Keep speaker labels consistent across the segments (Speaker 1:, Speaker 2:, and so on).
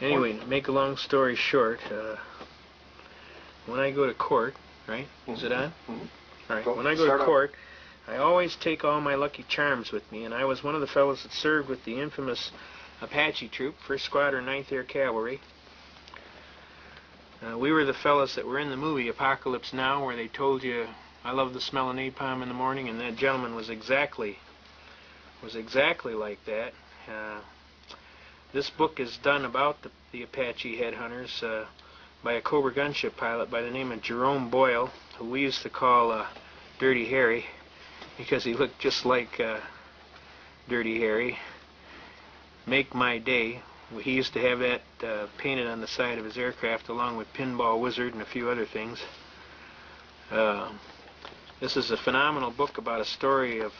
Speaker 1: Anyway, to make a long story short, when I go to court, right? Is it on? All right. When I go to court, I always take all my Lucky Charms with me, and I was one of the fellows that served with the infamous Apache Troop, 1st Squadron, 9th Air Cavalry. We were the fellows that were in the movie Apocalypse Now, where they told you, "I love the smell of napalm in the morning," and that gentleman was exactly like that. This book is done about the Apache headhunters by a Cobra gunship pilot by the name of Jerome Boyle, who we used to call Dirty Harry, because he looked just like Dirty Harry. Make My Day. He used to have that painted on the side of his aircraft, along with Pinball Wizard and a few other things. This is a phenomenal book about a story of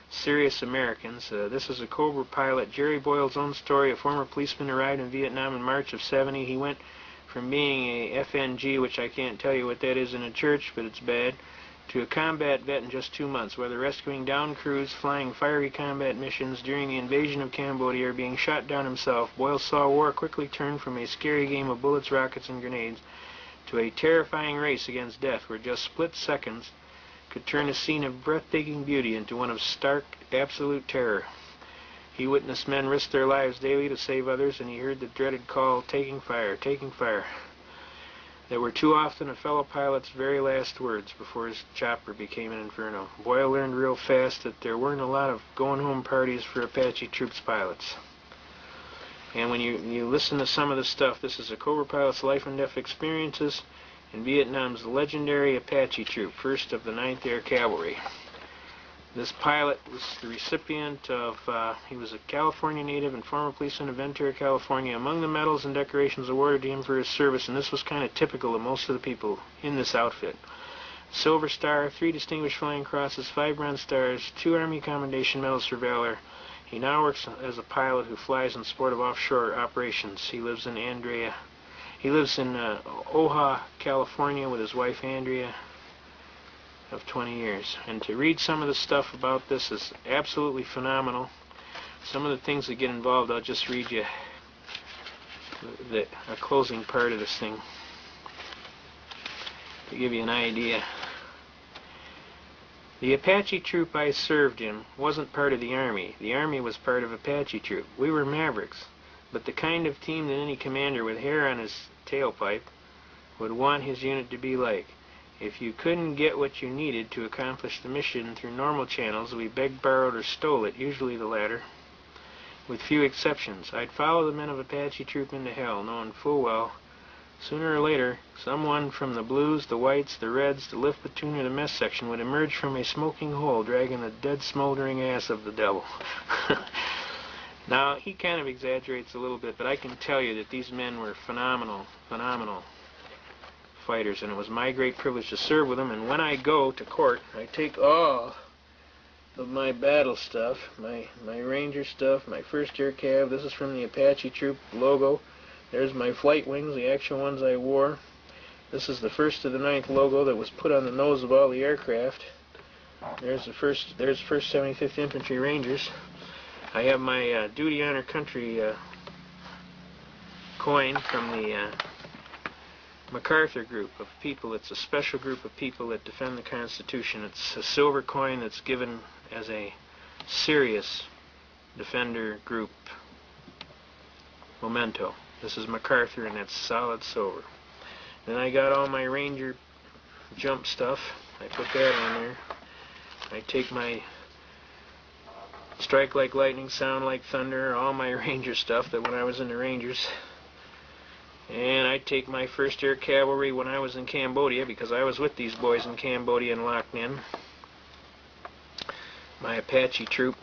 Speaker 1: serious Americans. This is a Cobra pilot, Jerry Boyle's own story. A former policeman arrived in Vietnam in March of '70. He went from being a FNG, which I can't tell you what that is in a church, but it's bad, to a combat vet in just 2 months, whether rescuing downed crews, flying fiery combat missions during the invasion of Cambodia, or being shot down himself. Boyle saw war quickly turn from a scary game of bullets, rockets, and grenades to a terrifying race against death, where just split seconds could turn a scene of breathtaking beauty into one of stark, absolute terror. He witnessed men risk their lives daily to save others, and he heard the dreaded call, "Taking fire, taking fire," that were too often a fellow pilot's very last words before his chopper became an inferno. Boyle learned real fast that there weren't a lot of going-home parties for Apache Troops pilots. And when you listen to some of the stuff, this is a Cobra pilot's life and death experiences in Vietnam's legendary Apache Troop, 1st of the 9th Air Cavalry. This pilot was the recipient of, he was a California native and former policeman of Ventura, California. Among the medals and decorations awarded to him for his service, and this was kind of typical of most of the people in this outfit: Silver Star, 3 Distinguished Flying Crosses, 5 Bronze Stars, 2 Army Commendation Medals for Valor. He now works as a pilot who flies in support of offshore operations. He lives in Oahu, California with his wife Andrea of 20 years. And to read some of the stuff about this is absolutely phenomenal. Some of the things that get involved, I'll just read you a closing part of this thing to give you an idea. The Apache Troop I served in wasn't part of the Army. The Army was part of Apache Troop. We were mavericks, but the kind of team that any commander with hair on his tailpipe would want his unit to be like. If you couldn't get what you needed to accomplish the mission through normal channels, we begged, borrowed, or stole it, usually the latter, with few exceptions. I'd follow the men of Apache Troop into hell, knowing full well, sooner or later, someone from the Blues, the Whites, the Reds, the lift platoon, or the mess section would emerge from a smoking hole, dragging the dead, smoldering ass of the devil. Now, he kind of exaggerates a little bit, but I can tell you that these men were phenomenal fighters, and it was my great privilege to serve with them. And when I go to court, I take all of my battle stuff, my Ranger stuff, my 1st Air Cav. This is from the Apache Troop logo. There's my flight wings, the actual ones I wore. This is the 1st of the 9th logo that was put on the nose of all the aircraft. There's 1st 75th Infantry Rangers. I have my Duty Honor Country coin from the MacArthur group of people. It's a special group of people that defend the Constitution. It's a silver coin that's given as a serious defender group memento. This is MacArthur, and it's solid silver. Then I got all my Ranger jump stuff. I put that on there. I take my strike like lightning, sound like thunder, all my Ranger stuff that when I was in the Rangers. And I take my 1st Air Cavalry when I was in Cambodia, because I was with these boys in Cambodia and Loch Ninh. My Apache Troop.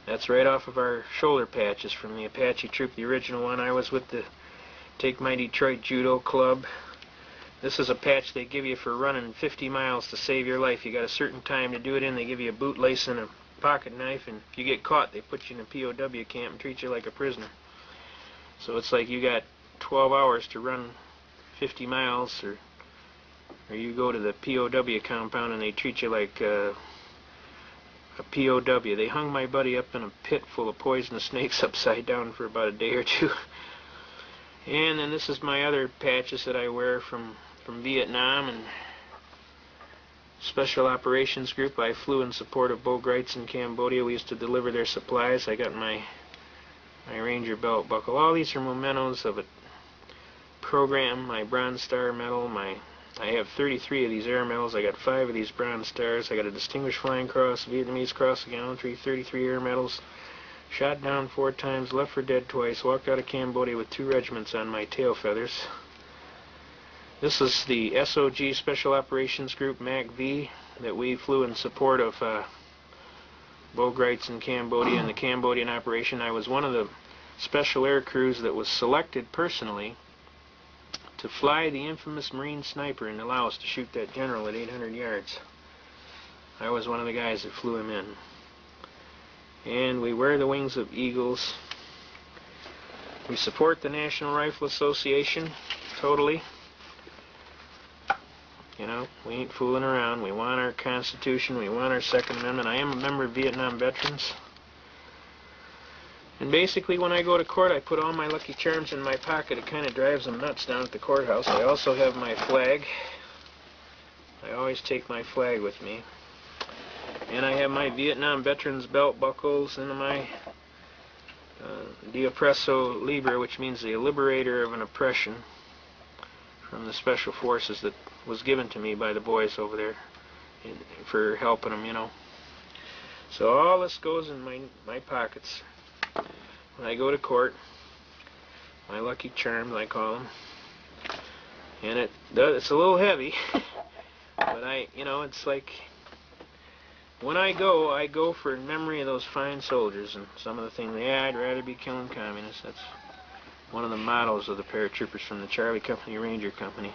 Speaker 1: That's right off of our shoulder patches from the Apache Troop, the original one. I was with take my Detroit Judo Club. This is a patch they give you for running 50 miles to save your life. You got a certain time to do it in. They give you a bootlace and a pocket knife, and if you get caught, they put you in a POW camp and treat you like a prisoner. So it's like you got 12 hours to run 50 miles, or you go to the POW compound and they treat you like a POW. They hung my buddy up in a pit full of poisonous snakes upside down for about a day or two. And then this is my other patches that I wear from Vietnam and Special Operations Group. I flew in support of Bogrites in Cambodia. We used to deliver their supplies. I got my Ranger belt buckle. All these are mementos of a program. My Bronze Star medal. I have 33 of these air medals. I got 5 of these Bronze Stars. I got a Distinguished Flying Cross, Vietnamese Cross of Gallantry, 33 air medals. Shot down 4 times, left for dead twice. Walked out of Cambodia with 2 regiments on my tail feathers. This is the SOG Special Operations Group MAC-V that we flew in support of Bogrites in Cambodia and the Cambodian operation. I was one of the special air crews that was selected personally to fly the infamous Marine sniper in Laos to shoot that general at 800 yards. I was one of the guys that flew him in. And we wear the wings of eagles. We support the National Rifle Association totally. You know, we ain't fooling around. We want our Constitution. We want our Second Amendment. I am a member of Vietnam Veterans. And basically, when I go to court, I put all my Lucky Charms in my pocket. It kind of drives them nuts down at the courthouse. I also have my flag. I always take my flag with me. And I have my Vietnam Veterans belt buckles and my De Oppresso Libre, which means the liberator of an oppression from the special forces that was given to me by the boys over there for helping them, you know. So all this goes in my pockets. When I go to court, my Lucky Charms, I call them, and it's a little heavy, but you know, it's like, when I go for memory of those fine soldiers and some of the things. I'd rather be killing communists. That's one of the mottos of the paratroopers from the Charlie Company Ranger Company.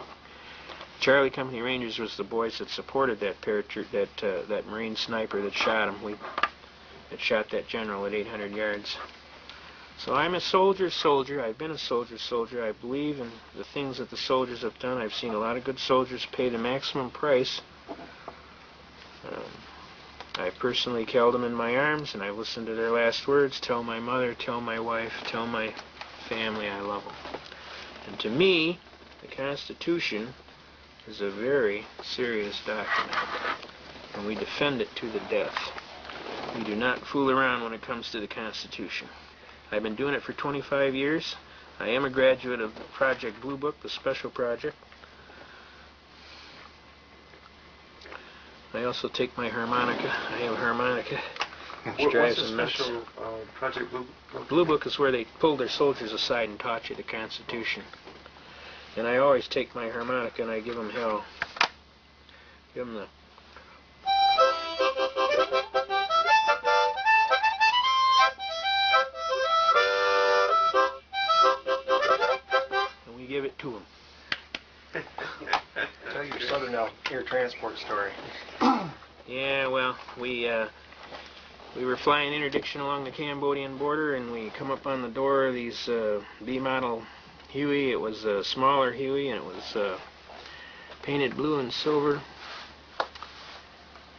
Speaker 1: Charlie Company Rangers was the boys that supported that that Marine sniper that shot him. That shot that general at 800 yards. So I'm a soldier. I've been a soldier. I believe in the things that the soldiers have done. I've seen a lot of good soldiers pay the maximum price. I personally held them in my arms, and I've listened to their last words. Tell my mother, tell my wife, tell my family I love them. And to me, the Constitution is a very serious document, and we defend it to the death. We do not fool around when it comes to the Constitution. I've been doing it for 25 years. I am a graduate of Project Blue Book, the special project. I also take my harmonica. I have a harmonica.
Speaker 2: What's the special Project Blue Book?
Speaker 1: Blue Book is where they pull their soldiers aside and taught you the Constitution. And I always take my harmonica and I give them hell. Give them the... and we give it to them.
Speaker 2: Tell your Southern Air Transport story.
Speaker 1: Yeah, well, we were flying interdiction along the Cambodian border, and we come up on the door of these B-model Huey. It was a smaller Huey, and it was painted blue and silver.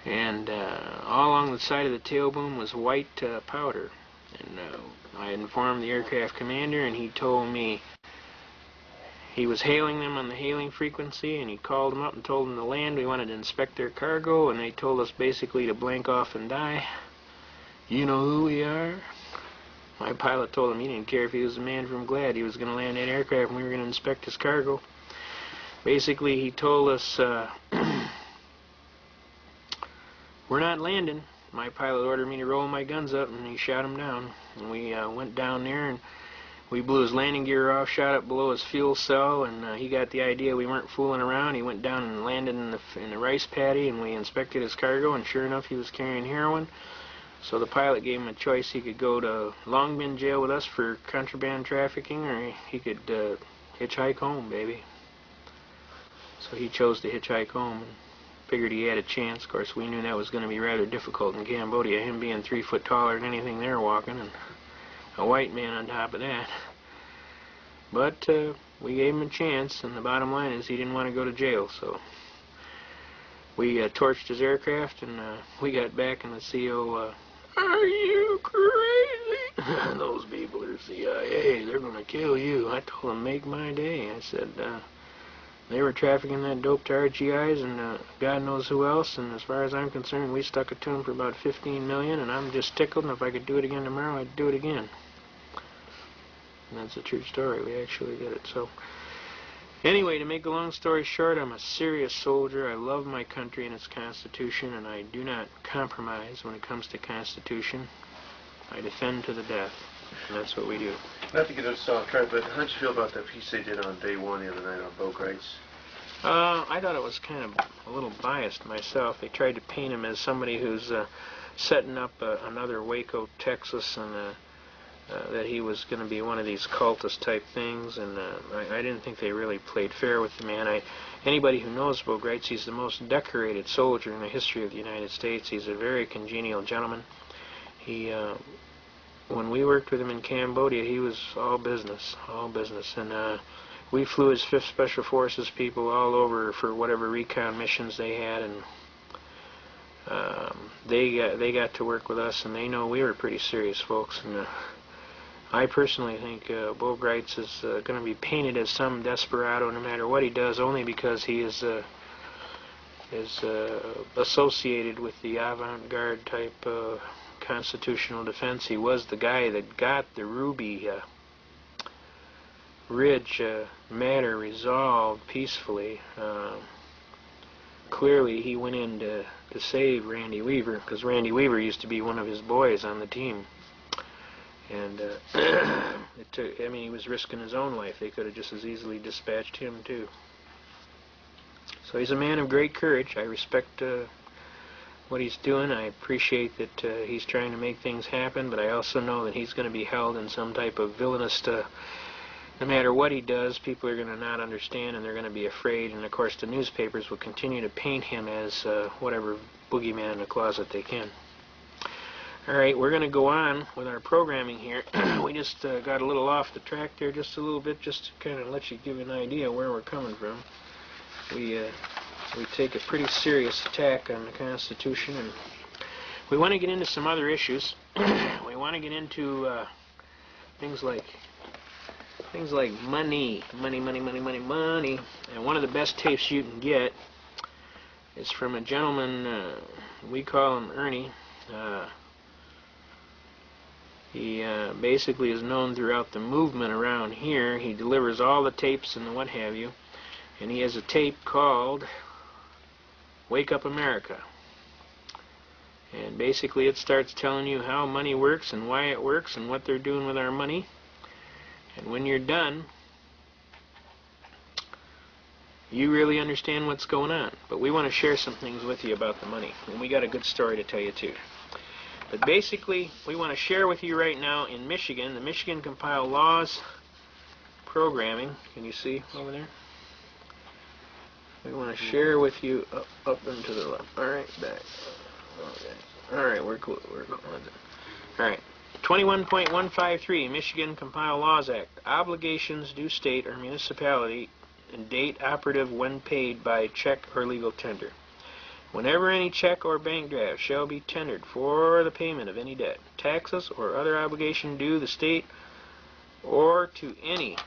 Speaker 1: And all along the side of the tail boom was white powder. And I informed the aircraft commander, and he told me he was hailing them on the hailing frequency, and he called them up and told them to land. We wanted to inspect their cargo, and they told us basically to blank off and die. You know who we are? My pilot told him he didn't care if he was a man from Glad. He was going to land that aircraft, and we were going to inspect his cargo. Basically, he told us, we're not landing. My pilot ordered me to roll my guns up, and he shot him down. And we went down there, and we blew his landing gear off, shot up below his fuel cell, and he got the idea we weren't fooling around. He went down and landed in the rice paddy, and we inspected his cargo, and sure enough, he was carrying heroin. So the pilot gave him a choice. He could go to Long Bin jail with us for contraband trafficking, or he could hitchhike home, baby. So he chose to hitchhike home, and figured he had a chance. Of course, we knew that was going to be rather difficult in Cambodia, him being 3 foot taller than anything they're walking, and a white man on top of that. But we gave him a chance, and the bottom line is he didn't want to go to jail. So We torched his aircraft, and we got back, and the CO, are you crazy? Those people are CIA. They're going to kill you. I told them, make my day. I said, they were trafficking that dope to RGIs and God knows who else, and as far as I'm concerned, we stuck it to them for about $15 million, and I'm just tickled, and if I could do it again tomorrow, I'd do it again. And that's a true story. We actually did it. So, anyway, to make a long story short, I'm a serious soldier. I love my country and its Constitution, and I do not compromise when it comes to Constitution. I defend to the death, and that's what we do.
Speaker 2: Not to get us off track, but how did you feel about that piece they did on day one the other night on boat rights?
Speaker 1: I thought it was kind of a little biased myself. They tried to paint him as somebody who's setting up another Waco, Texas, and that he was going to be one of these cultist type things, and I didn't think they really played fair with the man. Anybody who knows boat rights, he's the most decorated soldier in the history of the United States. He's a very congenial gentleman. He when we worked with him in Cambodia, he was all business, and we flew his 5th Special Forces people all over for whatever recon missions they had, and they got to work with us, and they know we were pretty serious folks. And I personally think Bo Greitz is going to be painted as some desperado no matter what he does, only because he is associated with the avant-garde type constitutional defense. He was the guy that got the Ruby Ridge matter resolved peacefully. Clearly he went in to save Randy Weaver, because Randy Weaver used to be one of his boys on the team, and it took, I mean, he was risking his own life. They could have just as easily dispatched him too. So he's a man of great courage. I respect what he's doing. I appreciate that he's trying to make things happen, but I also know that he's going to be held in some type of villainous, no matter what he does, people are going to not understand, and they're going to be afraid, and of course the newspapers will continue to paint him as whatever boogeyman in the closet they can. Alright, we're going to go on with our programming here. We just got a little off the track there just a little bit, just to kind of let you give you an idea where we're coming from. We take a pretty serious attack on the Constitution, and we want to get into some other issues. We want to get into things like money. And one of the best tapes you can get is from a gentleman, we call him Ernie. He basically is known throughout the movement around here. He delivers all the tapes and what have you. And he has a tape called Wake Up America. And basically it starts telling you how money works and why it works and what they're doing with our money. And when you're done, you really understand what's going on. But we want to share some things with you about the money. And we got a good story to tell you too. But basically, we want to share with you right now in Michigan, the Michigan Compiled Laws Programming. Can you see over there? We want to share with you up and to the left. Alright, back. Okay. Alright, we're cool. Alright. 21.153 Michigan Compiled Laws Act. Obligations due state or municipality and date operative when paid by check or legal tender. Whenever any check or bank draft shall be tendered for the payment of any debt, taxes, or other obligation due the state or to any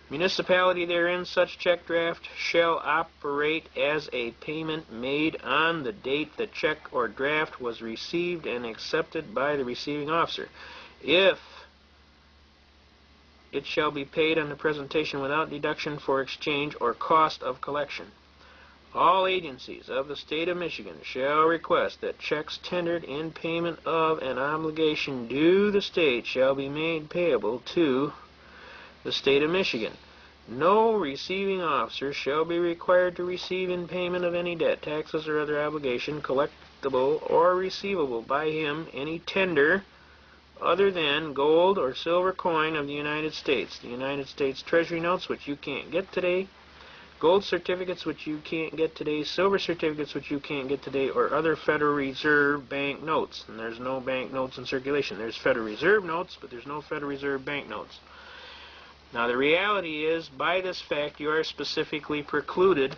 Speaker 1: municipality therein, such check draft shall operate as a payment made on the date the check or draft was received and accepted by the receiving officer. If it shall be paid on the presentation without deduction for exchange or cost of collection. All agencies of the state of Michigan shall request that checks tendered in payment of an obligation due the state shall be made payable to the state of Michigan. No receiving officer shall be required to receive in payment of any debt, taxes, or other obligation collectible or receivable by him any tender other than gold or silver coin of the United States, the United States Treasury notes, which you can't get today, gold certificates, which you can't get today, silver certificates, which you can't get today, or other Federal Reserve bank notes. And there's no bank notes in circulation. There's Federal Reserve notes, but there's no Federal Reserve bank notes. Now the reality is, by this fact, you are specifically precluded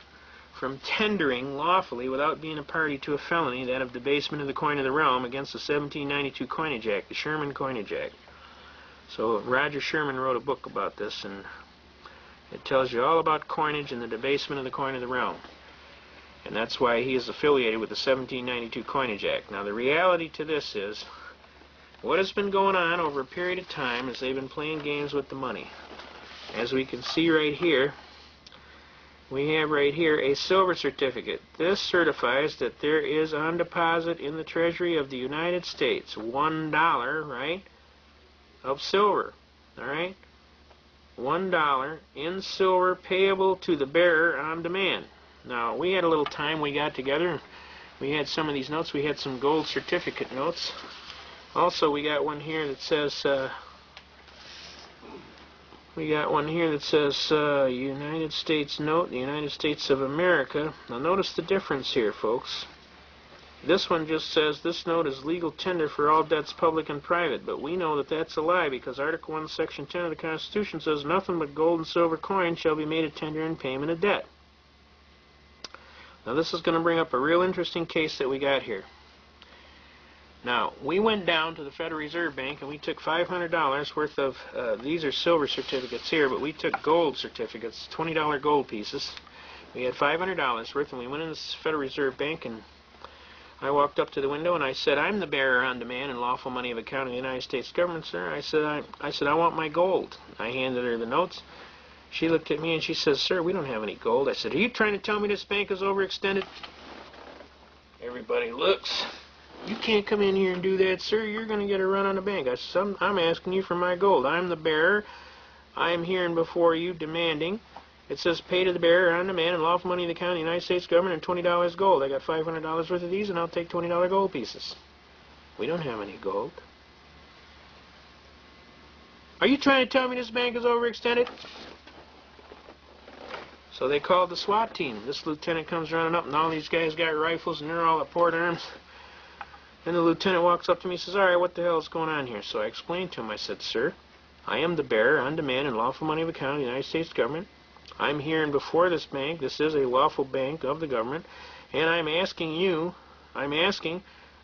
Speaker 1: from tendering lawfully without being a party to a felony, that of debasement of the coin of the realm, against the 1792 Coinage Act, the Sherman Coinage Act. So Roger Sherman wrote a book about this, and it tells you all about coinage and the debasement of the coin of the realm. And that's why he is affiliated with the 1792 Coinage Act. Now the reality to this is, what has been going on over a period of time is they've been playing games with the money. As we can see right here, we have right here a silver certificate. This certifies that there is on deposit in the Treasury of the United States $1, right, of silver, all right? $1 in silver payable to the bearer on demand. Now, we had a little time, we got together, we had some of these notes, we had some gold certificate notes. Also, we got one here that says, United States note, the United States of America. Now notice the difference here, folks. This one just says, this note is legal tender for all debts public and private, but we know that that's a lie, because Article 1, Section 10 of the Constitution says, nothing but gold and silver coin shall be made a tender in payment of debt. Now this is going to bring up a real interesting case that we got here. Now, we went down to the Federal Reserve Bank and we took $500 worth of, these are silver certificates here, but we took gold certificates, $20 gold pieces. We had $500 worth, and we went in the Federal Reserve Bank, and I walked up to the window and I said, I'm the bearer on demand and lawful money of account of the United States government, sir. I said, I want my gold. I handed her the notes. She looked at me and she says, sir, we don't have any gold. I said, are you trying to tell me this bank is overextended? Everybody looks. You can't come in here and do that, sir. You're going to get a run on the bank. I said, I'm asking you for my gold. I'm the bearer. I'm here before you demanding. It says pay to the bearer on demand and lawful money of the account of the United States government and $20 gold. I got $500 worth of these, and I'll take $20 gold pieces. We don't have any gold. Are you trying to tell me this bank is overextended? So they called the SWAT team. This lieutenant comes running up, and all these guys got rifles, and they're all at port arms. And the lieutenant walks up to me and says, all right, what the hell is going on here? So I explained to him. I said, sir, I am the bearer on demand and lawful money of account of the United States government. I'm here and before this bank. This is a lawful bank of the government. And I'm asking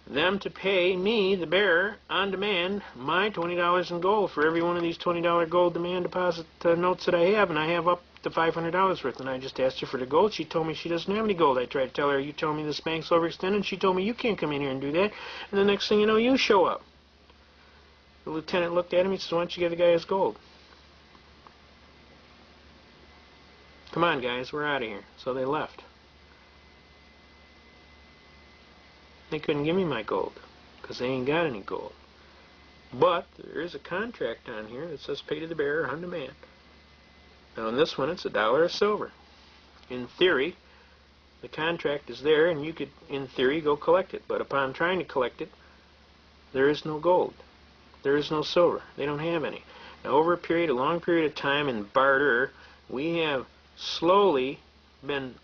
Speaker 1: them to pay me, the bearer, on demand, my $20 in gold for every one of these $20 gold demand deposit notes that I have. And I have up to $500 worth. And I just asked her for the gold. She told me she doesn't have any gold. I tried to tell her, you told me this bank's overextended. She told me, you can't come in here and do that. And the next thing you know, you show up. The lieutenant looked at him. He said, why don't you give the guy his gold? Come on, guys, we're out of here. So they left. They couldn't give me my gold because they ain't got any gold. But there is a contract on here that says pay to the bearer on demand. Now in this one, it's $1 of silver. In theory, the contract is there, and you could, in theory, go collect it. But upon trying to collect it, there is no gold. There is no silver. They don't have any. Now over a long period of time in barter, we have slowly been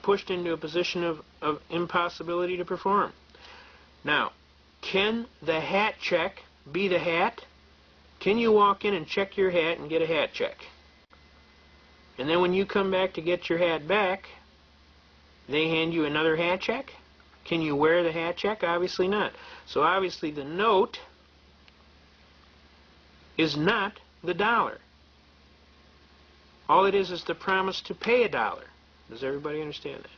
Speaker 1: pushed into a position of impossibility to perform. Now, can the hat check be the hat? Can you walk in and check your hat and get a hat check? And then when you come back to get your hat back, they hand you another hat check? Can you wear the hat check? Obviously not. So obviously the note is not the dollar. All it is the promise to pay $1. Does everybody understand that?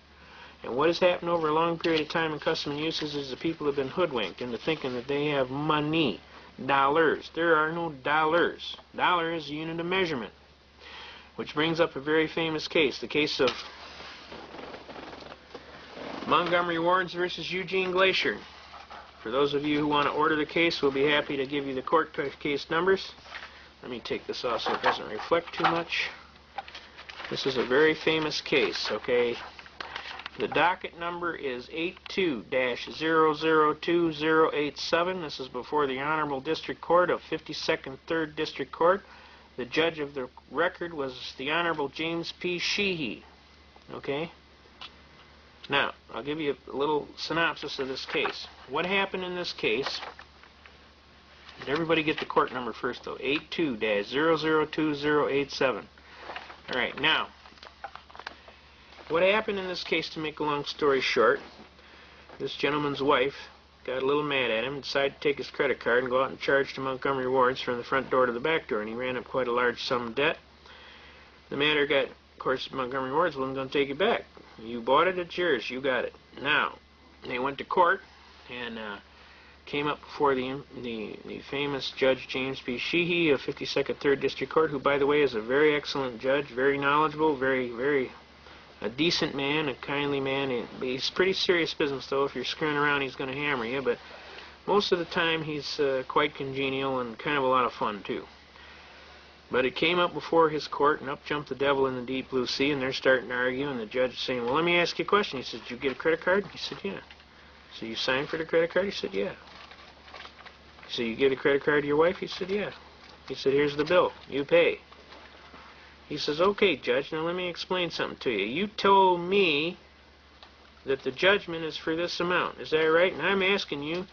Speaker 1: And what has happened over a long period of time in custom and uses is the people have been hoodwinked into thinking that they have money, dollars. There are no dollars. Dollar is a unit of measurement. Which brings up a very famous case, the case of Montgomery Wards versus Eugene Glacier. For those of you who want to order the case, we'll be happy to give you the court case numbers. Let me take this off so it doesn't reflect too much. This is a very famous case, okay? The docket number is 82-002087. This is before the Honorable District Court of 52nd 3rd District Court. The judge of the record was the Honorable James P. Sheehy, okay? Now, I'll give you a little synopsis of this case. What happened in this case? Did everybody get the court number first, though? 82-002087. All right, now, what happened in this case, to make a long story short, this gentleman's wife got a little mad at him and decided to take his credit card and go out and charge to Montgomery Ward's from the front door to the back door, and he ran up quite a large sum of debt. The matter got, of course, Montgomery Ward's wasn't going to take it back. You bought it, it's yours, you got it. Now, they went to court and came up before the famous Judge James P. Sheehy of 52nd 3rd District Court, who, by the way, is a very excellent judge, very knowledgeable, very a decent man, a kindly man. He's pretty serious business, though. If you're screwing around, he's going to hammer you, but most of the time he's quite congenial and kind of a lot of fun, too. But it came up before his court, and up jumped the devil in the deep blue sea, and they're starting to argue, and the judge is saying, well, let me ask you a question. He says, did you get a credit card? He said, yeah. So you signed for the credit card? He said, yeah. So you give a credit card to your wife? He said, yeah. He said, here's the bill. You pay. He says, okay, Judge, now let me explain something to you. You told me that the judgment is for this amount. Is that right? And I'm asking you,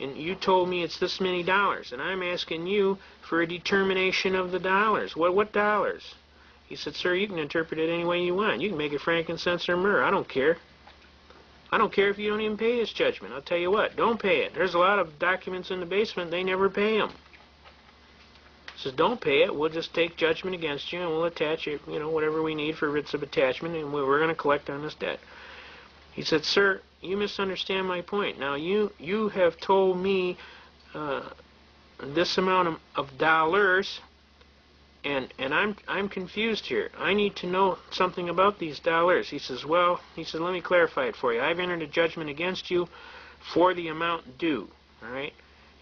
Speaker 1: and you told me it's this many dollars, and I'm asking you for a determination of the dollars. What dollars? He said, sir, you can interpret it any way you want. You can make it frankincense or myrrh. I don't care. I don't care if you don't even pay this judgment. I'll tell you what, don't pay it. There's a lot of documents in the basement, they never pay them. He says, don't pay it. We'll just take judgment against you, and we'll attach it, whatever we need for writs of attachment, and we're going to collect on this debt. He said, sir, you misunderstand my point. Now, you have told me this amount of dollars, and I'm confused here. I need to know something about these dollars. He says, well, let me clarify it for you. I've entered a judgment against you for the amount due, all right?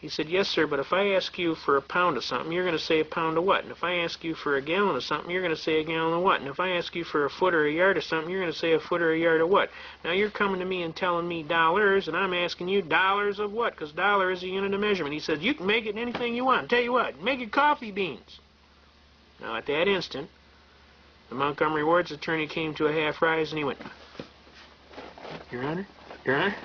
Speaker 1: He said, yes, sir, but if I ask you for a pound of something, you're going to say a pound of what? And if I ask you for a gallon of something, you're going to say a gallon of what? And if I ask you for a foot or a yard of something, you're going to say a foot or a yard of what? Now, you're coming to me and telling me dollars, and I'm asking you dollars of what? Because dollar is a unit of measurement. He said, you can make it anything you want. Tell you what, make it coffee beans. Now, at that instant, the Montgomery Ward's attorney came to a half rise, and he went, Your Honor, Your Honor,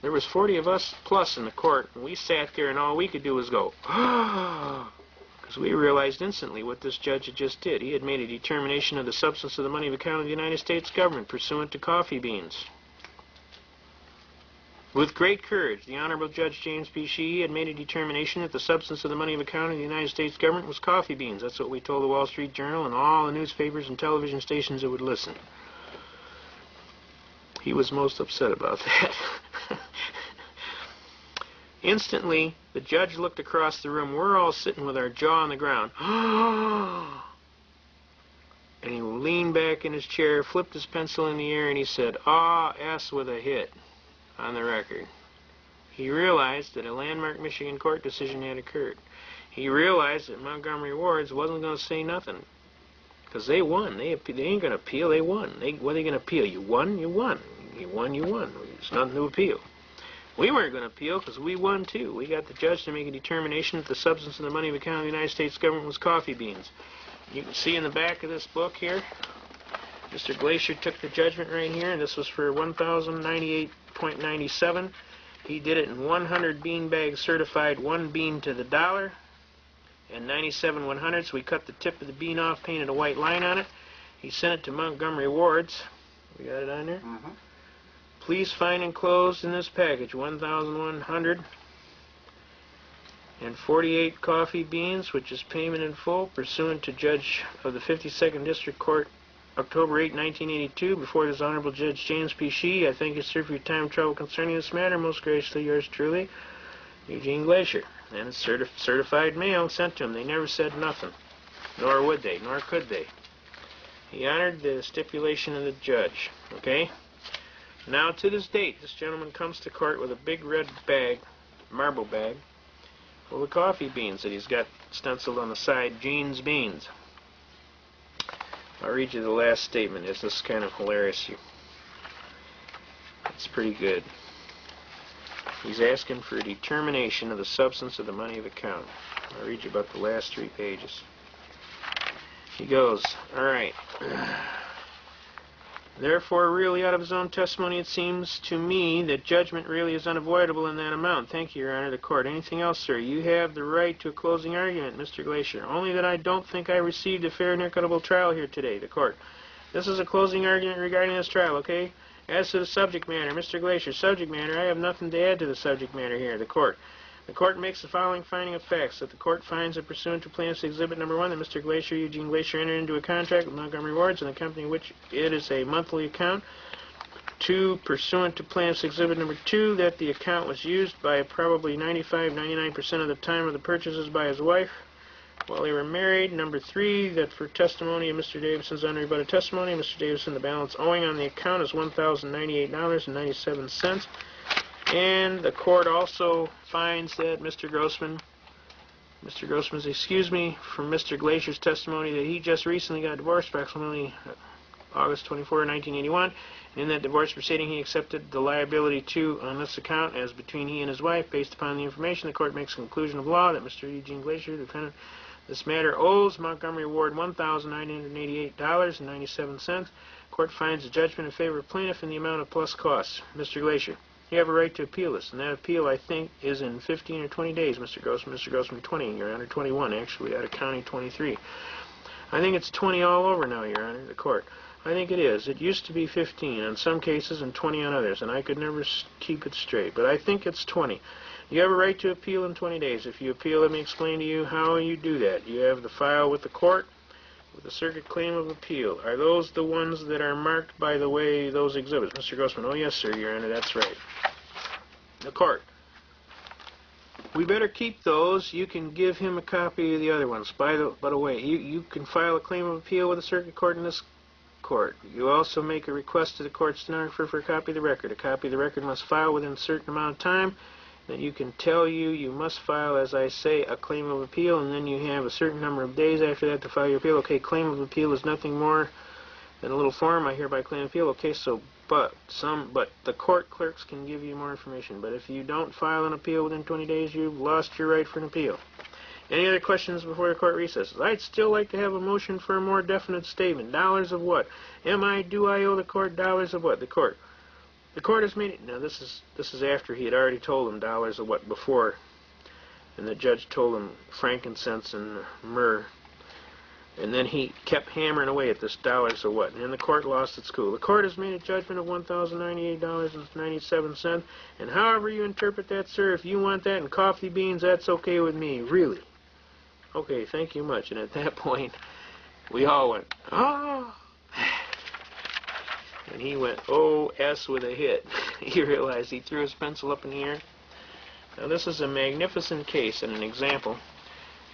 Speaker 1: there was 40 of us plus in the court, and we sat there, and all we could do was go, because we realized instantly what this judge had just did. He had made a determination of the substance of the money of account of the United States government pursuant to coffee beans. With great courage, the Honorable Judge James P. Sheehy had made a determination that the substance of the money of account of the United States government was coffee beans. That's what we told the Wall Street Journal and all the newspapers and television stations that would listen. He was most upset about that. Instantly, the judge looked across the room. We're all sitting with our jaw on the ground. And he leaned back in his chair, flipped his pencil in the air, and he said, S with a hit on the record. He realized that a landmark Michigan court decision had occurred. He realized that Montgomery Ward's wasn't going to say nothing. Because they won. They ain't going to appeal. They won. What are they going to appeal? You won? You won. You won? You won. There's nothing to appeal. We weren't going to appeal because we won, too. We got the judge to make a determination that the substance of the money of account of the United States government was coffee beans. You can see in the back of this book here, Mr. Glacier took the judgment right here, and this was for $1,098.97. He did it in 100 bean bags certified, 1 bean to the dollar, and 97 100ths. We cut the tip of the bean off, painted a white line on it. He sent it to Montgomery Ward's. We got it on there? Mm-hmm. Please find enclosed in this package 1,148 coffee beans, which is payment in full, pursuant to Judge of the 52nd District Court, October 8, 1982, before this Honorable Judge James P. Sheehy. I thank you, sir, for your time and trouble concerning this matter. Most graciously yours truly, Eugene Glacier. And it's certified mail sent to him. They never said nothing. Nor would they, nor could they. He honored the stipulation of the judge. Okay? Now, to this date, this gentleman comes to court with a big red bag, marble bag, full of coffee beans that he's got stenciled on the side, Gene's Beans. I'll read you the last statement. This is kind of hilarious. It's pretty good. He's asking for a determination of the substance of the money of account. I'll read you about the last 3 pages. He goes, all right. Therefore, really out of his own testimony, it seems to me that judgment really is unavoidable in that amount. Thank you, Your Honor, the court. Anything else, sir? You have the right to a closing argument, Mr. Glacier. Only that I don't think I received a fair and equitable trial here today, the court. This is a closing argument regarding this trial, okay? As to the subject matter, Mr. Glacier, subject matter, I have nothing to add to the subject matter here. The court. The court makes the following finding of facts. That the court finds that pursuant to plaintiff's exhibit number 1, that Mr. Glacier, Eugene Glacier, entered into a contract with Montgomery Wards and the company which it is a monthly account. 2, pursuant to plaintiff's exhibit number 2, that the account was used by probably 99% of the time of the purchases by his wife while they were married. Number 3, that for testimony of Mr. Davison's unrebutted testimony, Mr. Davison, the balance owing on the account is $1,098.97. And the court also finds that Mr. Grossman's excuse me, from Mr. Glacier's testimony that he just recently got divorced, approximately August 24, 1981. And in that divorce proceeding, he accepted the liability on this account as between he and his wife. Based upon the information, the court makes a conclusion of law that Mr. Eugene Glacier, the defendant, this matter owes Montgomery Ward $1,988.97. Court finds a judgment in favor of plaintiff in the amount of plus costs. Mr. Glacier, you have a right to appeal this, and that appeal, I think, is in 15 or 20 days, Mr. Grossman. Mr. Grossman, 20, Your Honor, 21, actually, out of county 23. I think it's 20 all over now, Your Honor, the court. I think it is. It used to be 15 on some cases and 20 on others, and I could never keep it straight, but I think it's 20. You have a right to appeal in 20 days. If you appeal, let me explain to you how you do that. You have the file with the court with the circuit claim of appeal. Are those the ones that are marked by the way those exhibits? Mr. Grossman, oh yes, sir, Your Honor, that's right. The court. We better keep those. You can give him a copy of the other ones. By the way, you can file a claim of appeal with the circuit court in this court. You also make a request to the court stenographer for a copy of the record. A copy of the record must file within a certain amount of time. Then you can tell you must file, as I say, a claim of appeal, and then you have a certain number of days after that to file your appeal. Okay, claim of appeal is nothing more than a little form. I hereby claim appeal. Okay, so but the court clerks can give you more information. But if you don't file an appeal within 20 days, you've lost your right for an appeal. Any other questions before the court recesses? I'd still like to have a motion for a more definite statement. Dollars of what? Do I owe the court dollars of what? The court has made it. Now this is after he had already told them dollars of what before, and the judge told him frankincense and myrrh, and then he kept hammering away at this dollars of what, and then the court lost its cool. The court has made a judgment of $1,098.97, and however you interpret that, sir, if you want that in coffee beans, that's okay with me, really. Okay, thank you much. And at that point, we all went, ah. And he went, O-S with a hit. He realized he threw his pencil up in the air. Now, this is a magnificent case and an example.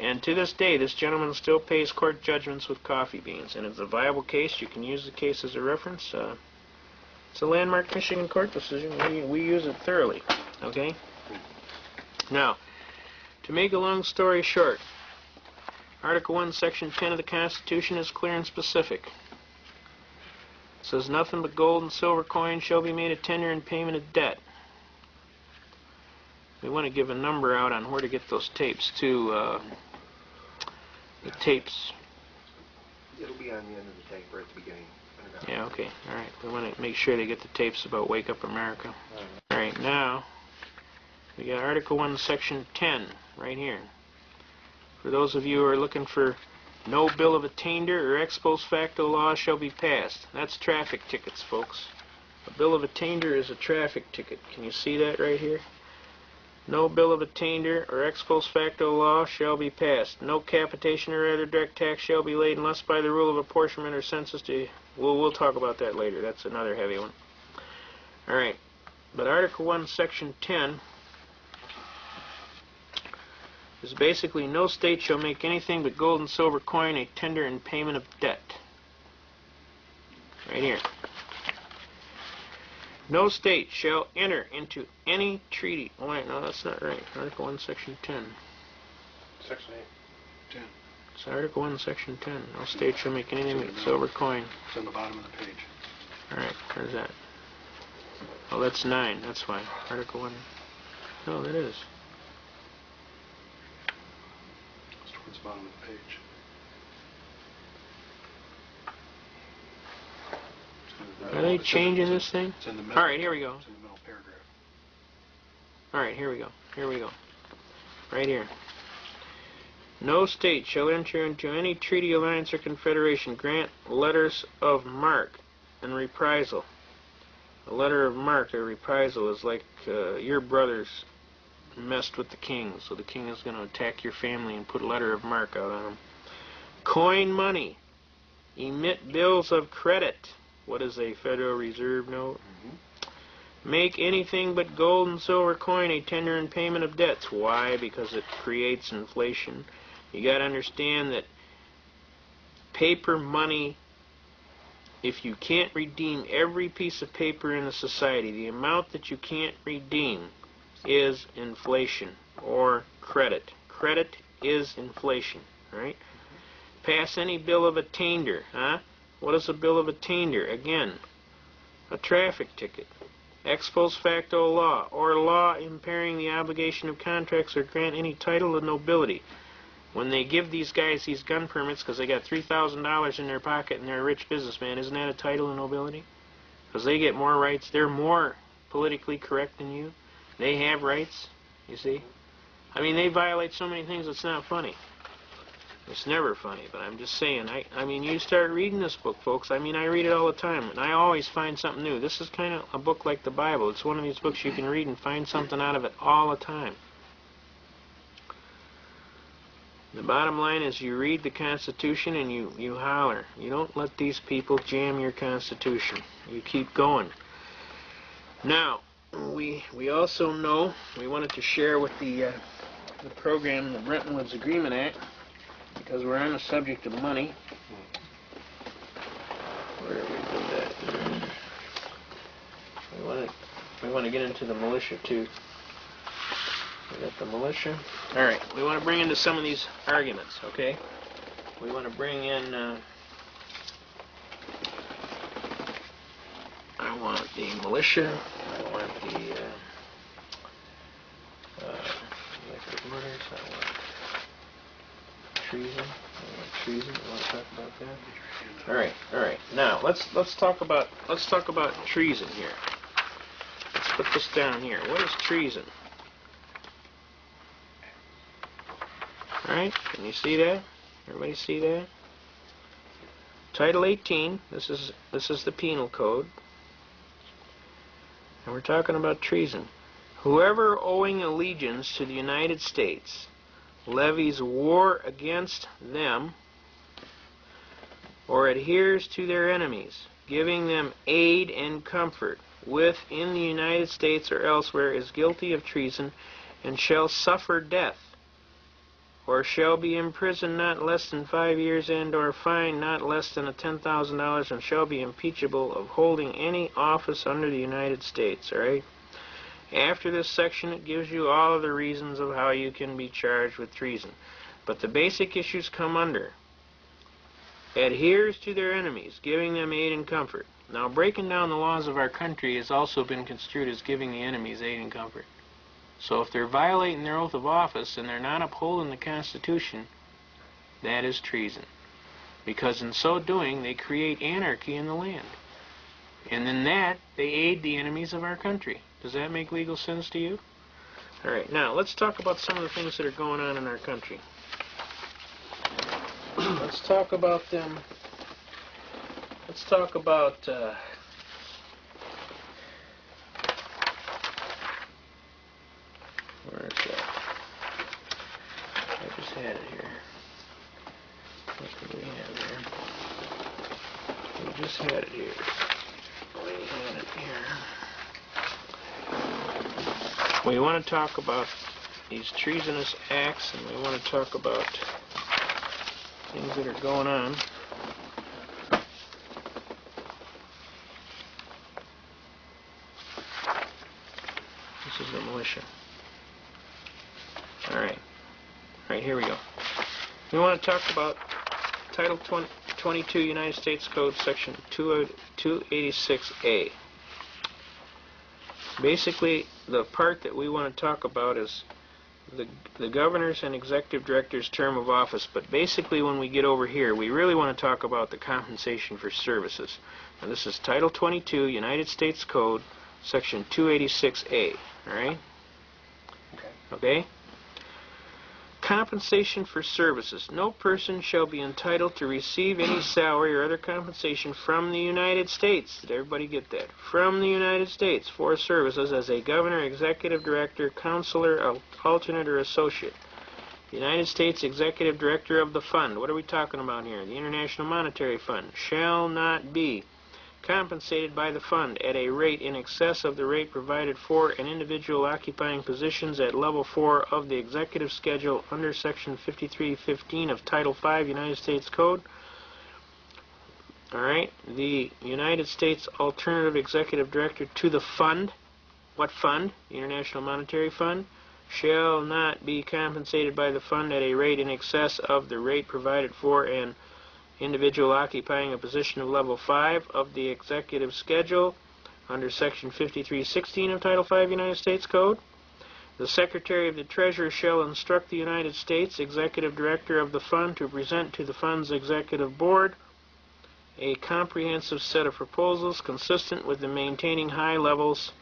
Speaker 1: And to this day, this gentleman still pays court judgments with coffee beans. And it's a viable case. You can use the case as a reference. It's a landmark Michigan court decision. We use it thoroughly. Okay? Now, to make a long story short, Article 1, Section 10 of the Constitution is clear and specific. It says nothing but gold and silver coins shall be made a tender in payment of debt. We want to give a number out on where to get those tapes too. The tapes.
Speaker 3: It'll be on the end of the tape or at the beginning.
Speaker 1: Yeah, okay. All right. We want to make sure they get the tapes about Wake Up America. All right, now we got Article 1, Section 10 right here. For those of you who are looking for no bill of attainder or ex post facto law shall be passed. That's traffic tickets, folks. A bill of attainder is a traffic ticket. Can you see that right here? No bill of attainder or ex post facto law shall be passed. No capitation or other direct tax shall be laid unless by the rule of apportionment or census to... We'll talk about that later. That's another heavy one. All right. But Article 1, Section 10 is basically no state shall make anything but gold and silver coin a tender in payment of debt. Right here. No state shall enter into any treaty. Oh, wait, no, that's not right. Article 1, Section 10.
Speaker 2: Section 8. 10.
Speaker 1: It's Article 1, Section 10. No state shall make anything but silver coin.
Speaker 2: It's on the bottom of the page.
Speaker 1: All right, where's that? Oh, that's 9. That's why. Article 1. No, that is.
Speaker 2: It's towards the bottom of the page.
Speaker 1: Are they changing this thing?
Speaker 2: It's in the middle.
Speaker 1: All right, here we go.
Speaker 2: It's in the middle paragraph.
Speaker 1: All right, here we go. Here we go. Right here. No state shall enter into any treaty, alliance, or confederation, grant letters of marque and reprisal. A letter of marque or reprisal is like your brothers messed with the king, so the king is going to attack your family and put a letter of marque out on them. Coin money. Emit bills of credit. What is a Federal Reserve note? Make anything but gold and silver coin a tender in payment of debts. Why? Because it creates inflation. You got to understand that paper money, if you can't redeem every piece of paper in the society, the amount that you can't redeem is inflation or credit. Credit is inflation, right? Pass any bill of attainder, huh? What is a bill of attainder? Again, a traffic ticket. Ex post facto law, or law impairing the obligation of contracts or grant any title of nobility. When they give these guys these gun permits because they got $3,000 in their pocket and they're a rich businessman, isn't that a title of nobility? Because they get more rights. They're more politically correct than you. They have rights, you see? I mean, they violate so many things it's not funny. It's never funny, but I'm just saying, I mean, you start reading this book, folks. I mean, I read it all the time, and I always find something new. This is kind of a book like the Bible. It's one of these books you can read and find something out of it all the time. The bottom line is you read the Constitution and you holler. You don't let these people jam your Constitution. You keep going. Now, we also know, we wanted to share with the program, the Bretton Woods Agreement Act, because we're on the subject of money. Where did we do that? We want to get into the militia too. We got the militia. All right. We want to bring into some of these arguments. Okay. We want to bring in. I want the militia. I want the electric murders. I want treason. I want treason. You want to talk about that? All right. All right. Now let's talk about treason here. Let's put this down here. What is treason? All right. Can you see that? Everybody see that? Title 18. This is the Penal Code. And we're talking about treason. Whoever owing allegiance to the United States levies war against them or adheres to their enemies, giving them aid and comfort within the United States or elsewhere, is guilty of treason and shall suffer death, or shall be imprisoned not less than 5 years and or fined not less than $10,000, and shall be impeachable of holding any office under the United States. All right? After this section, it gives you all of the reasons of how you can be charged with treason. But the basic issues come under adheres to their enemies, giving them aid and comfort. Now, breaking down the laws of our country has also been construed as giving the enemies aid and comfort. So if they're violating their oath of office and they're not upholding the Constitution, that is treason. Because in so doing, they create anarchy in the land. And in that, they aid the enemies of our country. Does that make legal sense to you? All right, now let's talk about some of the things that are going on in our country. Let's talk about them. Let's talk about where is that? I just had it here. What do we have there? We just had it here. We had it here. We want to talk about these treasonous acts, and we want to talk about things that are going on. This is the militia. All right. All right, here we go. We want to talk about Title 22 United States Code, Section 286A. Basically, the part that we want to talk about is the governor's and executive director's term of office. But basically, when we get over here, we really want to talk about the compensation for services. And this is Title 22 United States Code, Section 286A. All right? Okay? Compensation for services. No person shall be entitled to receive any salary or other compensation from the United States. Did everybody get that? From the United States for services as a governor, executive director, counselor, alternate, or associate. The United States executive director of the fund. What are we talking about here? The International Monetary Fund. Shall not be compensated by the fund at a rate in excess of the rate provided for an individual occupying positions at level 4 of the executive schedule under section 5315 of Title 5 United States Code. Alright, the United States Alternative Executive Director to the fund. What fund? The International Monetary Fund. Shall not be compensated by the fund at a rate in excess of the rate provided for an individual occupying a position of level 5 of the executive schedule under section 5316 of Title 5 United States Code. The Secretary of the Treasury shall instruct the United States executive director of the fund to present to the fund's executive board a comprehensive set of proposals consistent with the maintaining high levels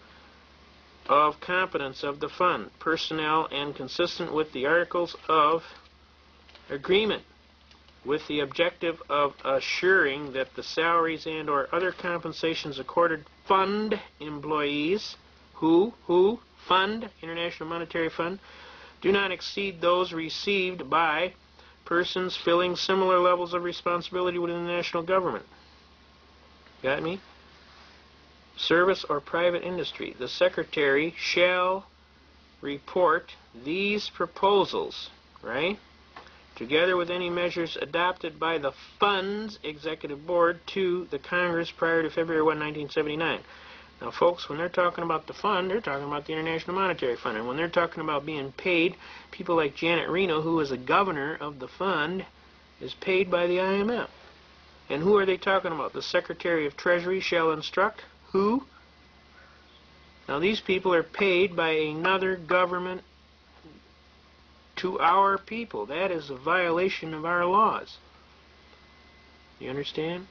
Speaker 1: of competence of the fund, personnel, and consistent with the articles of agreement, with the objective of assuring that the salaries and or other compensations accorded fund employees who fund, International Monetary Fund, do not exceed those received by persons filling similar levels of responsibility within the national government. Got me? Service or private industry. The Secretary shall report these proposals, right, together with any measures adopted by the Fund's Executive Board to the Congress prior to February 1, 1979. Now, folks, when they're talking about the fund, they're talking about the International Monetary Fund. And when they're talking about being paid, people like Janet Reno, who is a governor of the fund, is paid by the IMF. And who are they talking about? The Secretary of Treasury shall instruct who? Now, these people are paid by another government to our people. That is a violation of our laws. You understand?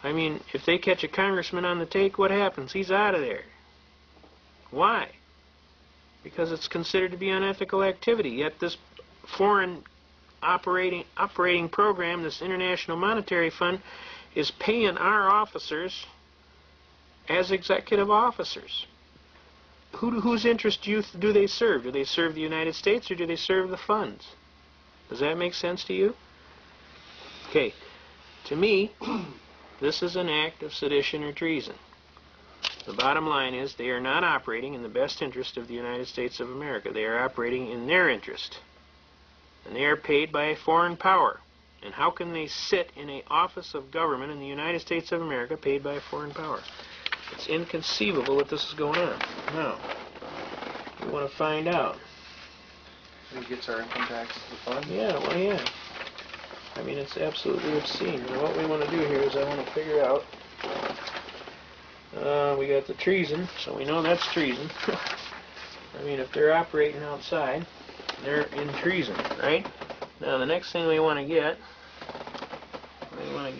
Speaker 1: I mean, if they catch a congressman on the take, what happens? He's out of there. Why? Because it's considered to be unethical activity. Yet this foreign operating program, this International Monetary Fund, is paying our officers as executive officers. Whose interest do they serve? Do they serve the United States or do they serve the funds? Does that make sense to you? Okay. To me, this is an act of sedition or treason. The bottom line is they are not operating in the best interest of the United States of America. They are operating in their interest. And they are paid by a foreign power. And how can they sit in an office of government in the United States of America paid by a foreign power? It's inconceivable that this is going on. Now, we want to find out.
Speaker 3: Who gets our income tax to the fund?
Speaker 1: Yeah, well, yeah. I mean, it's absolutely obscene. And what we want to do here is I want to figure out. We got the treason, so we know that's treason. I mean, if they're operating outside, they're in treason, right? Now, the next thing we want to get, we want to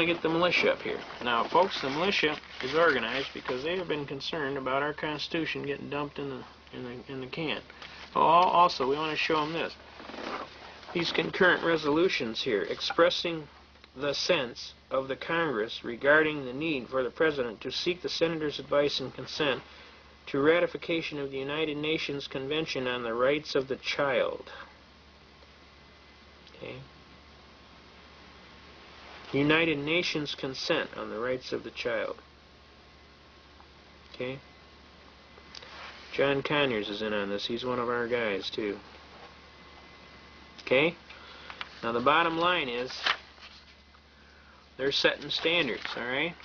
Speaker 1: get the militia up here. Now, folks, the militia is organized because they have been concerned about our Constitution getting dumped in the can. Also, we want to show them this. These concurrent resolutions here expressing the sense of the Congress regarding the need for the President to seek the Senators' advice and consent to ratification of the United Nations Convention on the Rights of the Child. Okay. United Nations consent on the rights of the child. Okay. John Conyers is in on this. He's one of our guys, too. Okay? Now, the bottom line is they're setting standards, all right?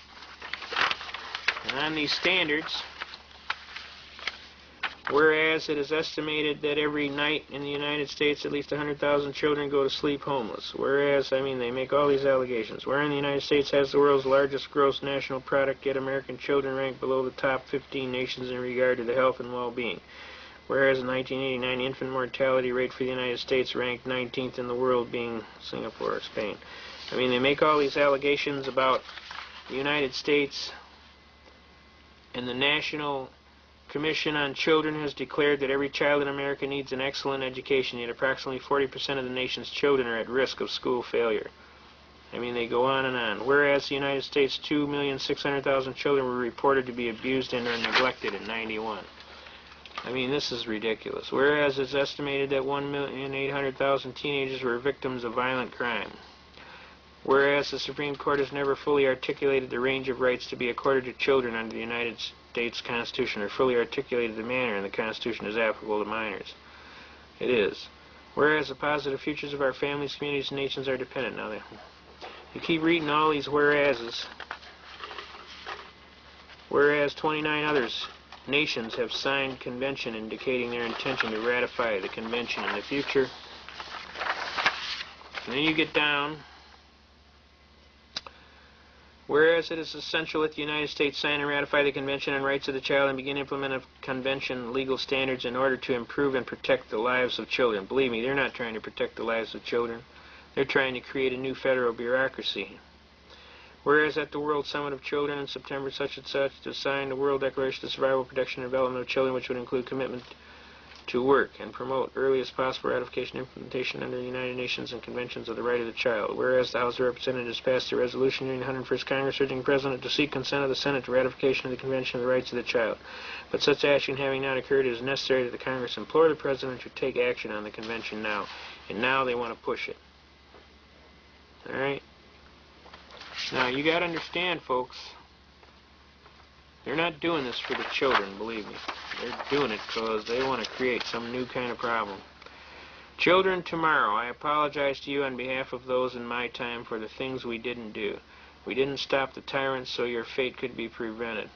Speaker 1: And on these standards, whereas it is estimated that every night in the United States at least 100,000 children go to sleep homeless. Whereas, I mean, they make all these allegations. Wherein the United States has the world's largest gross national product, yet American children rank below the top 15 nations in regard to the health and well-being. Whereas in 1989, infant mortality rate for the United States ranked 19th in the world, being Singapore or Spain. I mean, they make all these allegations about the United States and the national Commission on Children has declared that every child in America needs an excellent education, yet approximately 40% of the nation's children are at risk of school failure. I mean, they go on and on. Whereas the United States, 2,600,000 children were reported to be abused and or neglected in '91. I mean, this is ridiculous. Whereas it's estimated that 1,800,000 teenagers were victims of violent crime. Whereas the Supreme Court has never fully articulated the range of rights to be accorded to children under the United States Constitution, or fully articulated the manner in the Constitution is applicable to minors. It is. Whereas the positive futures of our families, communities, and nations are dependent. Now, you keep reading all these whereases. Whereas 29 others nations have signed convention indicating their intention to ratify the convention in the future. And then you get down. Whereas it is essential that the United States sign and ratify the Convention on Rights of the Child and begin implementing convention legal standards in order to improve and protect the lives of children. Believe me, they're not trying to protect the lives of children. They're trying to create a new federal bureaucracy. Whereas at the World Summit of Children in September such and such to sign the World Declaration of Survival, Protection, and Development of Children, which would include commitment to work and promote earliest possible ratification and implementation under the United Nations and Conventions of the Right of the Child. Whereas the House of Representatives passed a resolution during the 101st Congress urging the President to seek consent of the Senate to ratification of the Convention of the Rights of the Child. But such action having not occurred, it is necessary that the Congress implore the President to take action on the Convention now. And now they want to push it. Alright? Now, you got to understand, folks, they're not doing this for the children, believe me. They're doing it because they want to create some new kind of problem. Children tomorrow, I apologize to you on behalf of those in my time for the things we didn't do. We didn't stop the tyrants so your fate could be prevented.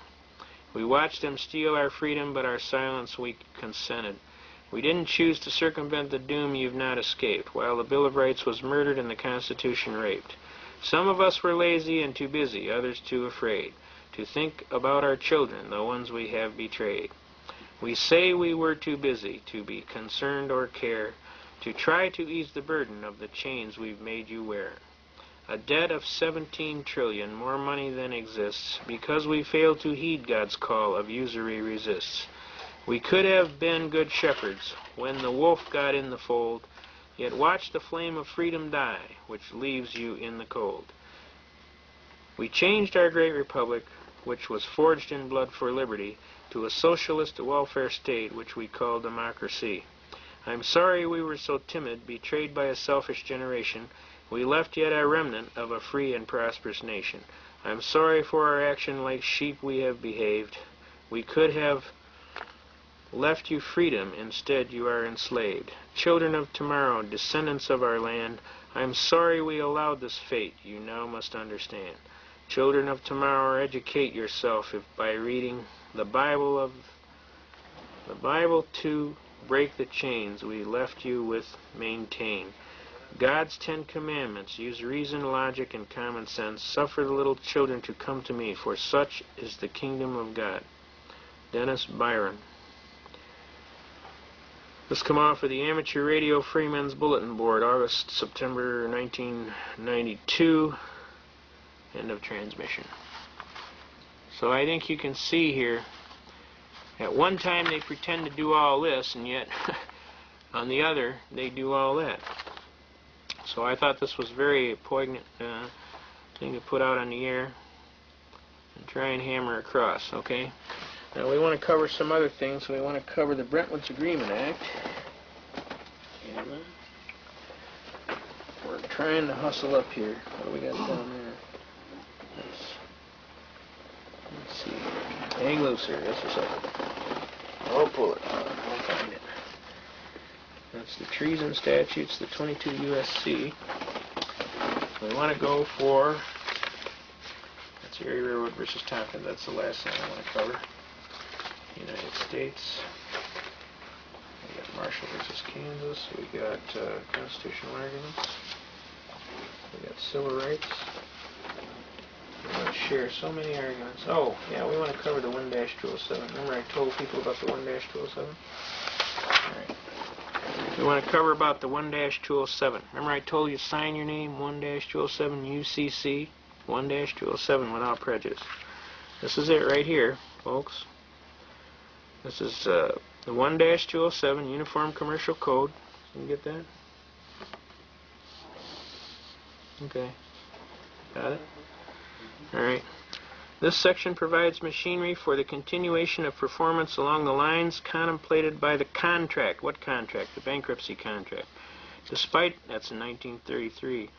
Speaker 1: We watched them steal our freedom, but our silence we consented. We didn't choose to circumvent the doom you've not escaped, while the Bill of Rights was murdered and the Constitution raped. Some of us were lazy and too busy, others too afraid to think about our children, the ones we have betrayed. We say we were too busy to be concerned or care, to try to ease the burden of the chains we've made you wear. A debt of 17 trillion, more money than exists, because we failed to heed God's call of usury resists. We could have been good shepherds when the wolf got in the fold, yet watch the flame of freedom die, which leaves you in the cold. We changed our great republic, which was forged in blood for liberty, to a socialist welfare state which we call democracy. I'm sorry we were so timid, betrayed by a selfish generation. We left yet a remnant of a free and prosperous nation. I'm sorry for our action, like sheep we have behaved. We could have left you freedom, instead you are enslaved. Children of tomorrow, descendants of our land, I'm sorry we allowed this fate, you now must understand. Children of tomorrow, educate yourself if by reading the Bible to break the chains we left you with maintain. God's 10 Commandments, use reason, logic, and common sense. Suffer the little children to come to me, for such is the kingdom of God. Dennis Byron. This come off of the Amateur Radio Freemen's Bulletin Board, September 1992. End of transmission. So I think you can see here, at one time they pretend to do all this, and yet on the other they do all that. So I thought this was very poignant thing to put out on the air and try and hammer across, okay? Now we want to cover some other things. We want to cover the Brentwood's Agreement Act. And we're trying to hustle up here. What do we got down there? Let's see. Hang loose here, just a second. I'll pull it. I'll find it. That's the treason statutes, the 22 USC. We want to go for, that's Erie Railroad versus Tompkins. That's the last thing I want to cover. United States. We got Marshall versus Kansas. We got constitutional arguments. We got civil rights. We want to share so many arguments. Oh, yeah, we want to cover the 1-207. Remember I told people about the 1-207? Alright. We want to cover about the 1-207. Remember I told you sign your name, 1-207 UCC, 1-207 without prejudice. This is it right here, folks. This is the 1-207 Uniform Commercial Code. Can you get that? Okay. Got it? Alright. This section provides machinery for the continuation of performance along the lines contemplated by the contract. What contract? The bankruptcy contract. Despite, that's in 1933,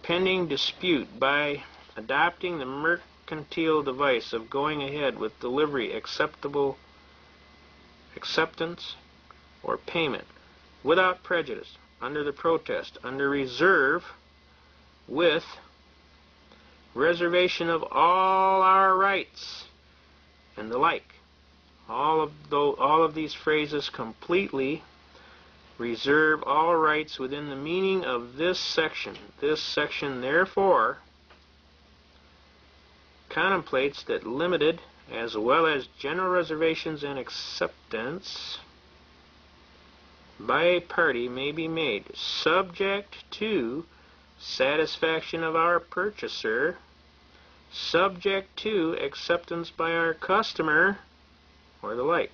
Speaker 1: pending dispute by adopting the mercantile device of going ahead with delivery, acceptance, or payment without prejudice, under the protest, under reserve, with reservation of all our rights, and the like. All of these phrases completely reserve all rights within the meaning of this section. This section, therefore, contemplates that limited as well as general reservations and acceptance by a party may be made, subject to satisfaction of our purchaser, subject to acceptance by our customer, or the like.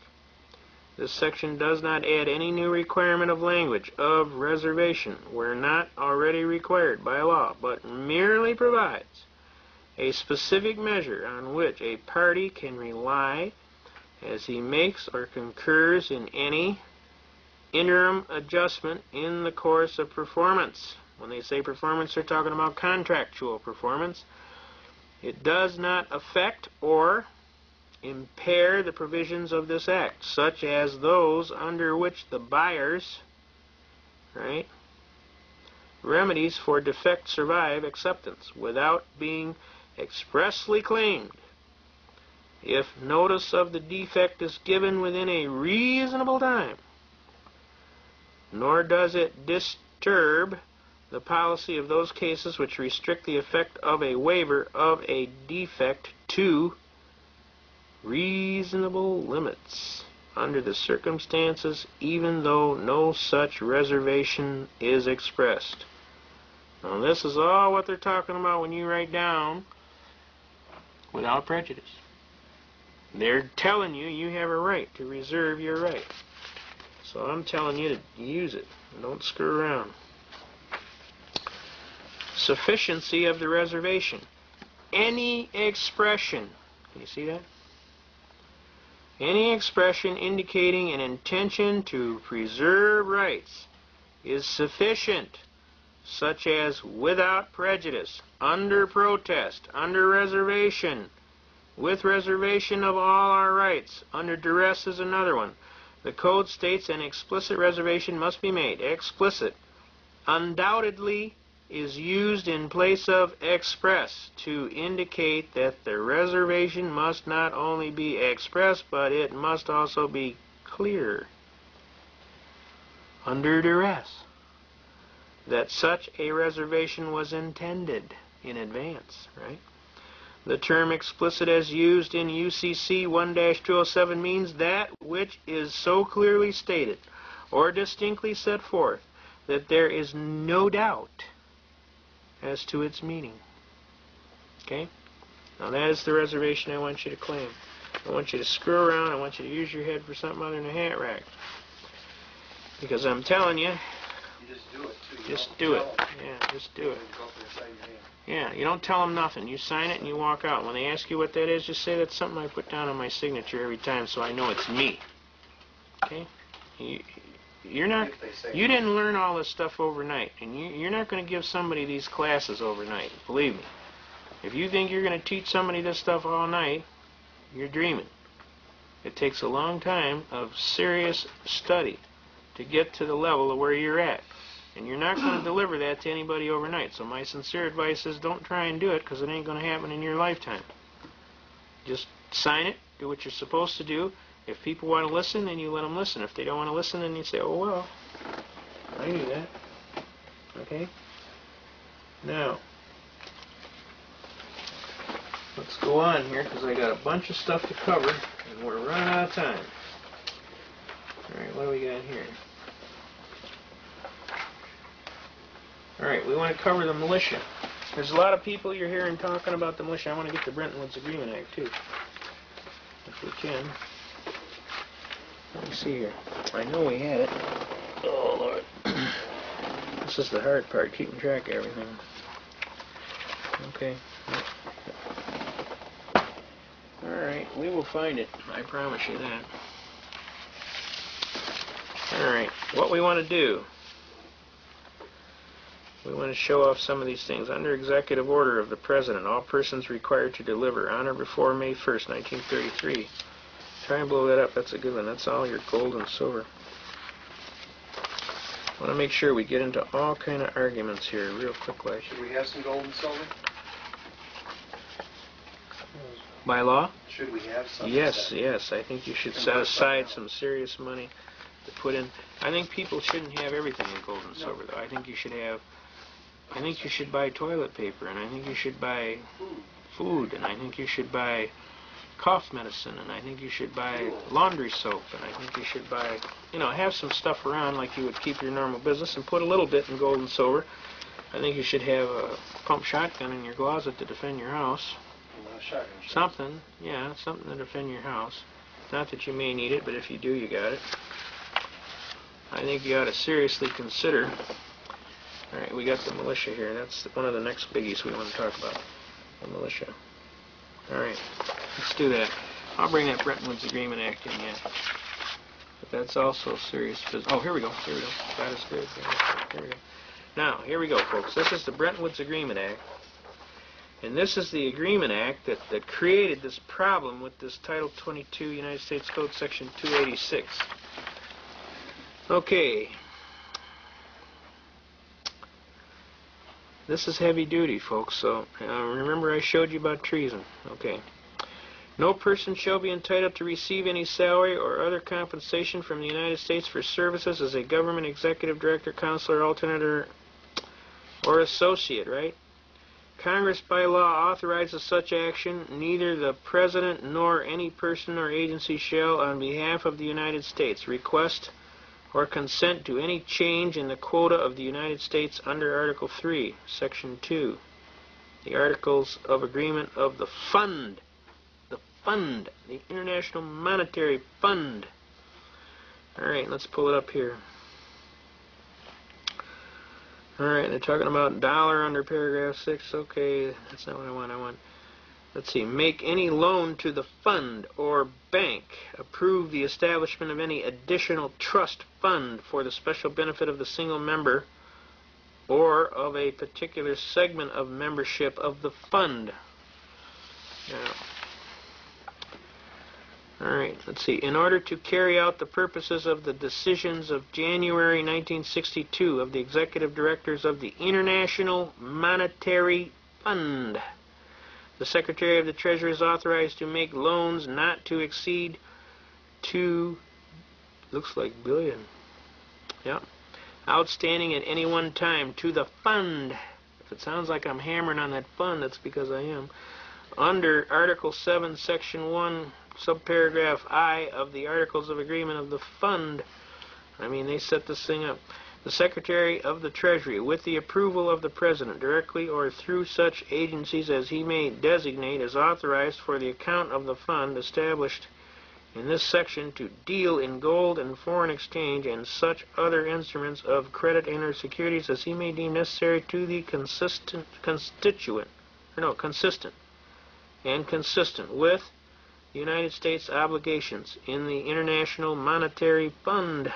Speaker 1: This section does not add any new requirement of language of reservation where not already required by law, but merely provides a specific measure on which a party can rely as he makes or concurs in any interim adjustment in the course of performance. When they say performance, they're talking about contractual performance. It does not affect or impair the provisions of this act, such as those under which the buyer's remedies for defect survive acceptance without being expressly claimed. If notice of the defect is given within a reasonable time, nor does it disturb the policy of those cases which restrict the effect of a waiver of a defect to reasonable limits under the circumstances, even though no such reservation is expressed. Now, this is all what they're talking about when you write down without prejudice. They're telling you you have a right to reserve your right. So I'm telling you to use it. Don't screw around. Sufficiency of the reservation. Any expression, can you see that? Any expression indicating an intention to preserve rights is sufficient, such as without prejudice, under protest, under reservation, with reservation of all our rights, under duress is another one. The Code states an explicit reservation must be made. Explicit undoubtedly is used in place of express to indicate that the reservation must not only be expressed, but it must also be clear, under duress, that such a reservation was intended in advance, right? The term explicit as used in UCC 1-207 means that which is so clearly stated or distinctly set forth that there is no doubt as to its meaning. Okay? Now that is the reservation I want you to claim. I want you to screw around. I want you to use your head for something other than a hat rack. Because I'm telling you,
Speaker 3: You just do it, too.
Speaker 1: just do it. Yeah, just do it. Yeah, you don't tell them nothing. You sign it and you walk out. When they ask you what that is, just say that's something I put down on my signature every time so I know it's me. Okay? You didn't learn all this stuff overnight, and you're not going to give somebody these classes overnight. Believe me. If you think you're going to teach somebody this stuff all night, you're dreaming. It takes a long time of serious study to get to the level of where you're at. And you're not going to deliver that to anybody overnight. So my sincere advice is don't try and do it, because it ain't going to happen in your lifetime. Just sign it, do what you're supposed to do. If people want to listen, then you let them listen. If they don't want to listen, then you say, oh, well, I knew that. Okay? Now, let's go on here, because I got a bunch of stuff to cover, and we're running out of time. All right, what do we got here? All right, we want to cover the militia. There's a lot of people you're hearing talking about the militia. I want to get the Brenton Woods Agreement Act, too, if we can. again. Let me see here. I know we had it. Oh, Lord. This is the hard part, keeping track of everything. Okay. Alright, we will find it. I promise you that. Alright, what we want to do, we want to show off some of these things. Under executive order of the President, all persons required to deliver on or before May 1st, 1933. Try and blow that up. That's a good one. That's all your gold and silver. I want to make sure we get into all kind of arguments here real quick. Like.
Speaker 3: Should we have some gold and silver?
Speaker 1: By law?
Speaker 3: Should we have some?
Speaker 1: Yes, yes. I think you should set aside some serious money to put in. I think people shouldn't have everything in gold and silver, though. I think you should have. I think you should buy toilet paper, and I think you should buy food, and I think you should buy cough medicine, and I think you should buy laundry soap, and I think you should buy, have some stuff around like you would keep your normal business, and put a little bit in gold and silver. I think you should have a pump shotgun in your closet to defend your house. Something, yeah, something to defend your house. Not that you may need it, but if you do, you got it. I think you ought to seriously consider. Alright, we got the militia here. That's one of the next biggies we want to talk about. The militia. Alright, let's do that. I'll bring that Bretton Woods Agreement Act in yet. But that's also serious business. Oh, here we go. Here we go. That is good. Here we go. Now, here we go, folks. This is the Bretton Woods Agreement Act. And this is the Agreement Act that created this problem with this Title 22 United States Code Section 286. Okay. This is heavy duty, folks, so remember I showed you about treason. Okay. No person shall be entitled to receive any salary or other compensation from the United States for services as a government executive director, counselor, alternate, or associate, right? Congress by law authorizes such action. Neither the President nor any person or agency shall, on behalf of the United States, request or consent to any change in the quota of the United States under Article 3, Section 2, the Articles of Agreement of the Fund, the International Monetary Fund. Alright, let's pull it up here. Alright, they're talking about dollar under paragraph 6. Okay, that's not what I want. Let's see. Make any loan to the fund or bank. Approve the establishment of any additional trust fund for the special benefit of the single member or of a particular segment of membership of the fund. Now, alright, let's see. In order to carry out the purposes of the decisions of January 1962 of the Executive Directors of the International Monetary Fund, the Secretary of the Treasury is authorized to make loans not to exceed looks like billion, yeah, outstanding at any one time to the fund. If it sounds like I'm hammering on that fund, that's because I am. Under Article 7, Section 1, subparagraph I of the Articles of Agreement of the Fund, they set this thing up. The Secretary of the Treasury, with the approval of the President, directly or through such agencies as he may designate, is authorized for the account of the fund established in this section to deal in gold and foreign exchange and such other instruments of credit and or securities as he may deem necessary to the consistent with the United States obligations in the International Monetary Fund.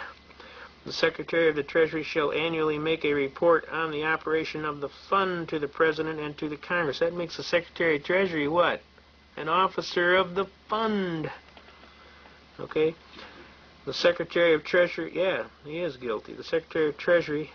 Speaker 1: The Secretary of the Treasury shall annually make a report on the operation of the fund to the President and to the Congress. That makes the Secretary of Treasury what? An officer of the fund. Okay? The Secretary of Treasury, yeah, he is guilty. The Secretary of Treasury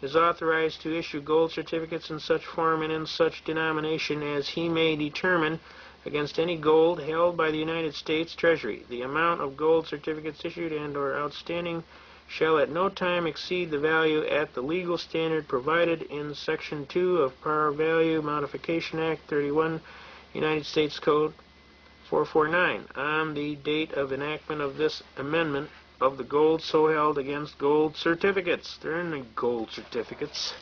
Speaker 1: is authorized to issue gold certificates in such form and in such denomination as he may determine against any gold held by the United States Treasury. The amount of gold certificates issued and or outstanding shall at no time exceed the value at the legal standard provided in Section 2 of Par Value Modification Act 31, United States Code 449, on the date of enactment of this amendment of the gold so held against gold certificates. There are no gold certificates.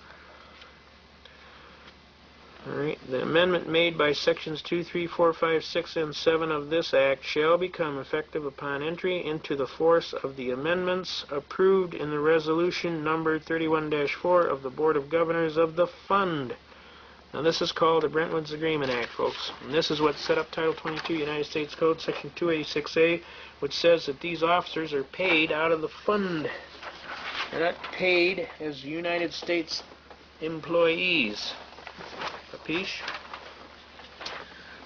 Speaker 1: Alright, the amendment made by sections 2, 3, 4, 5, 6, and 7 of this act shall become effective upon entry into the force of the amendments approved in the resolution numbered 31-4 of the Board of Governors of the Fund. Now this is called the Brentwood's Agreement Act, folks. And this is what set up Title 22 United States Code, Section 286A, which says that these officers are paid out of the fund. They're not paid as United States employees. Capiche?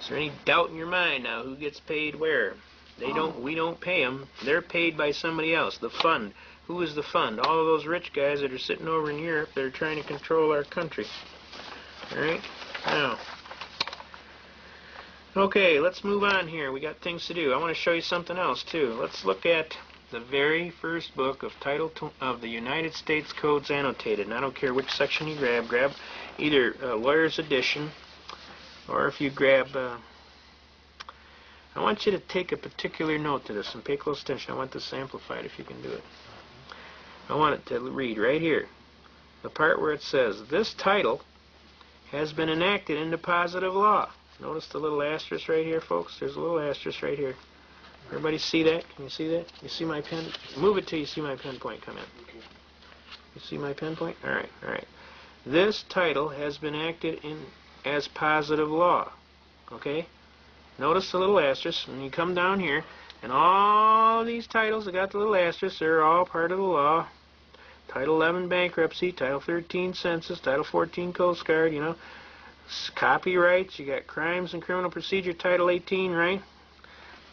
Speaker 1: Is there any doubt in your mind now who gets paid where? We don't pay them. They're paid by somebody else. The fund. Who is the fund? All of those rich guys that are sitting over in Europe that are trying to control our country. Alright? Now. Okay, let's move on here. We got things to do. I want to show you something else too. Let's look at the very first book of of the United States Codes Annotated. And I don't care which section you grab. Grab either Lawyer's Edition, or if you grab... I want you to take a particular note to this and pay close attention. I want this amplified if you can do it. I want it to read right here. The part where it says, this title has been enacted into positive law. Notice the little asterisk right here, folks? There's a little asterisk right here. Everybody see that? Can you see that? You see my pen? Move it till you see my pen point come in. You see my pen point? Alright, alright. This title has been enacted in as positive law. Okay? Notice the little asterisk. When you come down here, and all these titles that got the little asterisk, they're all part of the law. Title 11 bankruptcy, Title 13 census, Title 14 Coast Guard, you know. Copyrights, you got crimes and criminal procedure, Title 18, right?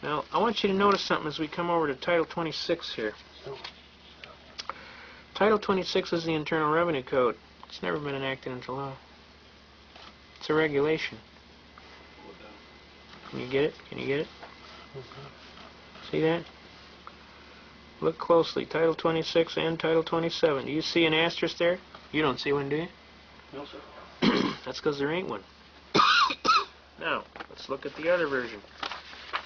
Speaker 1: Now, I want you to notice something as we come over to Title 26 here. Title 26 is the Internal Revenue Code. It's never been enacted into law. It's a regulation. Can you get it? Can you get it? See that? Look closely. Title 26 and Title 27. Do you see an asterisk there? You don't see one, do you?
Speaker 3: No, sir.
Speaker 1: That's because there ain't one. Now, let's look at the other version.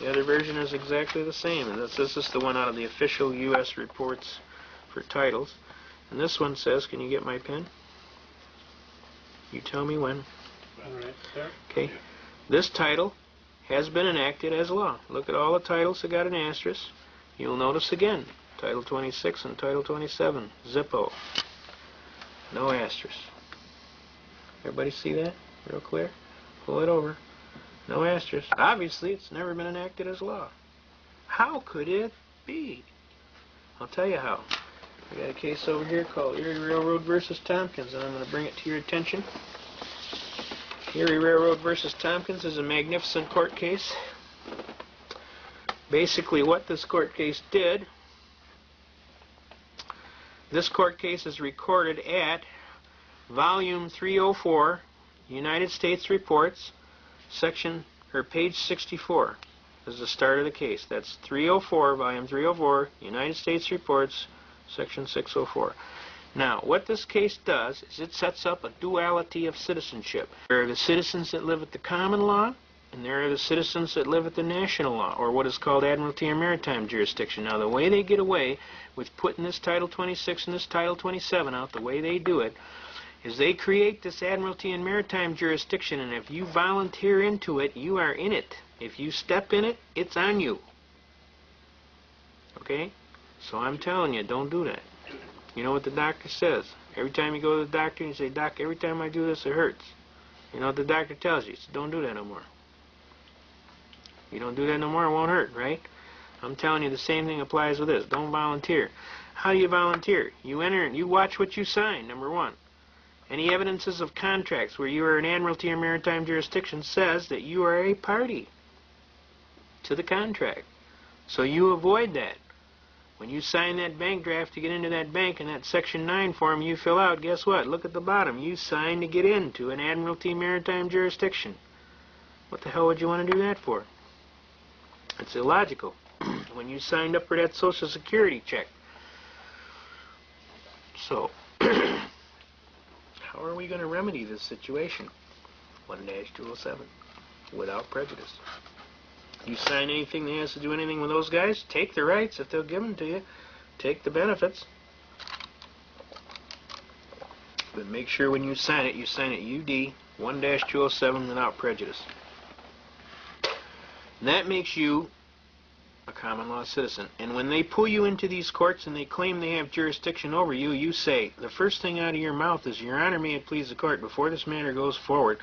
Speaker 1: The other version is exactly the same. And this is the one out of the official U.S. reports for titles. And this one says, can you get my pen? You tell me when.
Speaker 3: All right, there.
Speaker 1: Okay. This title has been enacted as law. Look at all the titles that got an asterisk. You'll notice again, Title 26 and Title 27, Zippo. No asterisk. Everybody see that? Real clear? Pull it over. No asterisk. Obviously, it's never been enacted as law. How could it be? I'll tell you how. I got a case over here called Erie Railroad versus Tompkins, and I'm going to bring it to your attention. Erie Railroad versus Tompkins is a magnificent court case. Basically, what this court case did, this court case is recorded at Volume 304, United States Reports, page 64 is the start of the case. That's 304, Volume 304, United States Reports, Section 604. Now, what this case does is it sets up a duality of citizenship. There are the citizens that live at the common law, and there are the citizens that live at the national law, or what is called Admiralty and Maritime Jurisdiction. Now, the way they get away with putting this Title 26 and this Title 27 out, the way they do it, is they create this Admiralty and Maritime Jurisdiction, and if you volunteer into it, you are in it. If you step in it, it's on you. Okay? So I'm telling you, don't do that. You know what the doctor says? Every time you go to the doctor and you say, Doc, every time I do this, it hurts. You know what the doctor tells you? He says, don't do that no more. You don't do that no more, it won't hurt, right? I'm telling you the same thing applies with this. Don't volunteer. How do you volunteer? You enter and you watch what you sign, number one. Any evidences of contracts where you are an Admiralty or Maritime Jurisdiction says that you are a party to the contract. So you avoid that. When you sign that bank draft to get into that bank and that Section 9 form you fill out, guess what? Look at the bottom. You sign to get into an Admiralty Maritime Jurisdiction. What the hell would you want to do that for? It's illogical. When you signed up for that Social Security check. So, how are we going to remedy this situation? 1-207. Without prejudice. You sign anything that has to do anything with those guys, take the rights if they'll give them to you. Take the benefits. But make sure when you sign it UD, 1-207 without prejudice. And that makes you a common law citizen. And when they pull you into these courts and they claim they have jurisdiction over you, you say, the first thing out of your mouth is, Your Honor, may it please the court, before this matter goes forward,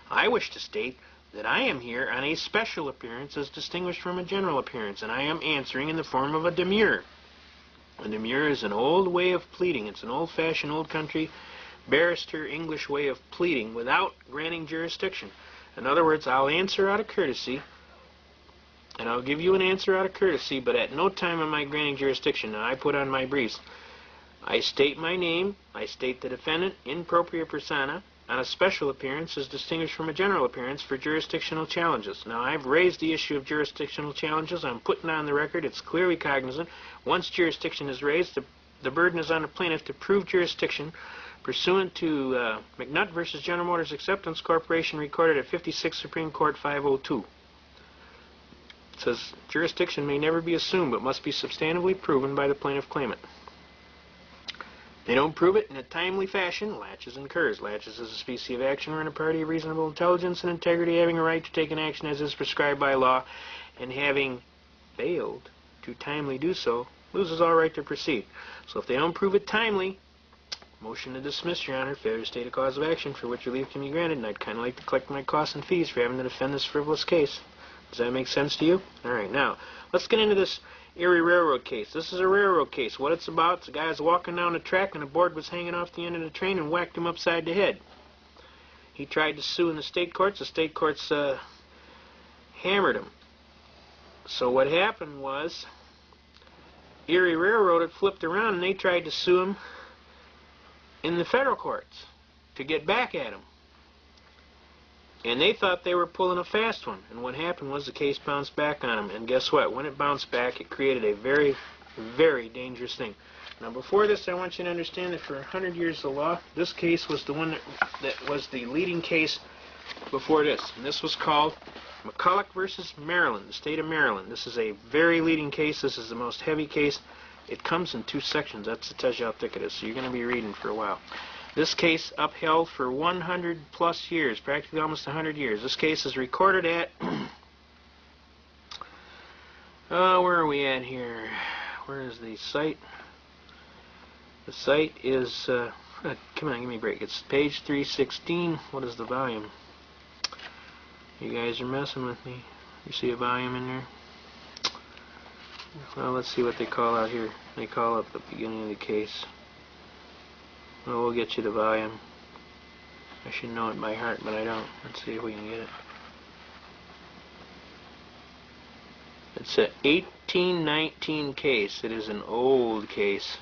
Speaker 1: I wish to state that I am here on a special appearance as distinguished from a general appearance, and I am answering in the form of a demurrer. A demurrer is an old way of pleading. It's an old-fashioned, old-country, barrister English way of pleading without granting jurisdiction. In other words, I'll answer out of courtesy, and I'll give you an answer out of courtesy, but at no time am I granting jurisdiction. Now, I put on my briefs, I state my name, I state the defendant in propria persona, on a special appearance as distinguished from a general appearance for jurisdictional challenges. Now, I've raised the issue of jurisdictional challenges. I'm putting on the record. It's clearly cognizant. Once jurisdiction is raised, the burden is on the plaintiff to prove jurisdiction pursuant to McNutt v. General Motors Acceptance Corporation, recorded at 56 Supreme Court 502. It says, jurisdiction may never be assumed, but must be substantively proven by the plaintiff claimant. They don't prove it in a timely fashion, laches incurs. Laches is a species of action wherein a party of reasonable intelligence and integrity having a right to take an action as is prescribed by law, and having failed to timely do so, loses all right to proceed. So if they don't prove it timely, motion to dismiss, Your Honor, failure to state a cause of action for which relief can be granted, and I'd kind of like to collect my costs and fees for having to defend this frivolous case. Does that make sense to you? All right, now, let's get into this Erie Railroad case. This is a railroad case. What it's about, the guy was walking down the track and a board was hanging off the end of the train and whacked him upside the head. He tried to sue in the state courts. The state courts hammered him. So what happened was Erie Railroad had flipped around and they tried to sue him in the federal courts to get back at him. And they thought they were pulling a fast one. And what happened was the case bounced back on them. And guess what? When it bounced back, it created a very, very dangerous thing. Now, before this, I want you to understand that for 100 years of law, this case was the one that was the leading case before this. And this was called McCulloch versus Maryland, the state of Maryland. This is a very leading case. This is the most heavy case. It comes in two sections. That tells you how thick it is. So you're going to be reading for a while. This case upheld for 100 plus years, practically almost 100 years. This case is recorded at, where are we at here? Where is the site? The site is, come on, give me a break. It's page 316. What is the volume? You guys are messing with me. You see a volume in there? Well, let's see what they call out here. They call up the beginning of the case. Well, we'll get you the volume. I should know it by heart, but I don't. Let's see if we can get it. It's a 1819 case. It is an old case.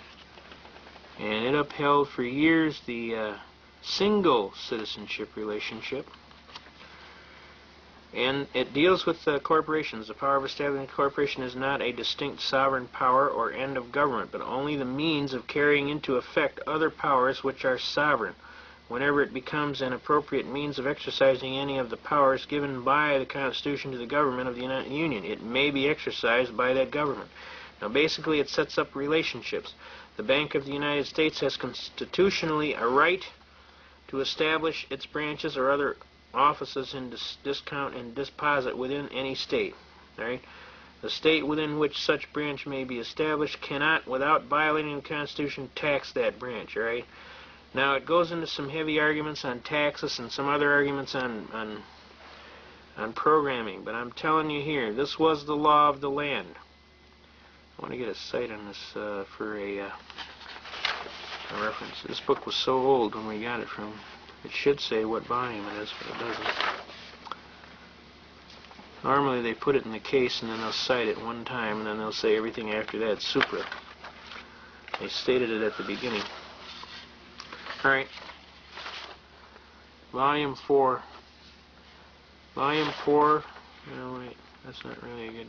Speaker 1: And it upheld for years the single citizenship relationship. And it deals with corporations. The power of establishing a corporation is not a distinct sovereign power or end of government, but only the means of carrying into effect other powers which are sovereign. Whenever it becomes an appropriate means of exercising any of the powers given by the Constitution to the government of the United Union, it may be exercised by that government. Now, basically, it sets up relationships. The Bank of the United States has constitutionally a right to establish its branches or other offices in discount and deposit within any state. Right? The state within which such branch may be established cannot, without violating the Constitution, tax that branch. Right? Now, it goes into some heavy arguments on taxes and some other arguments on programming, but I'm telling you here, this was the law of the land. I want to get a cite on this for a reference. This book was so old when we got it from. It should say what volume it is, but it doesn't. Normally they put it in the case and then they'll cite it one time and then they'll say everything after that supra. They stated it at the beginning. Alright. Volume 4. Volume 4. No, wait. That's not really a good...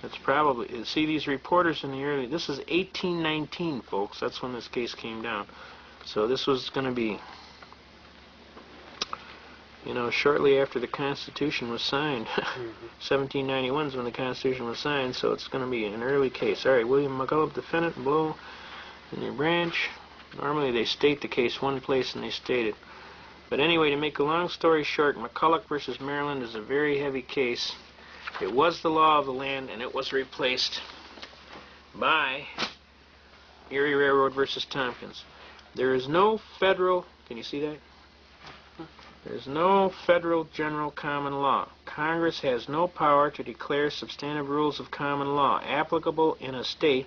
Speaker 1: That's probably... See, these reporters in the early... This is 1819, folks. That's when this case came down. So this was going to be, you know, shortly after the Constitution was signed. 1791 is when the Constitution was signed, so it's going to be an early case. All right, William McCulloch, defendant, below in your branch. Normally they state the case one place and they state it. But anyway, to make a long story short, McCulloch versus Maryland is a very heavy case. It was the law of the land, and it was replaced by Erie Railroad versus Tompkins. There is no federal, can you see that? There is no federal general common law. Congress has no power to declare substantive rules of common law applicable in a state,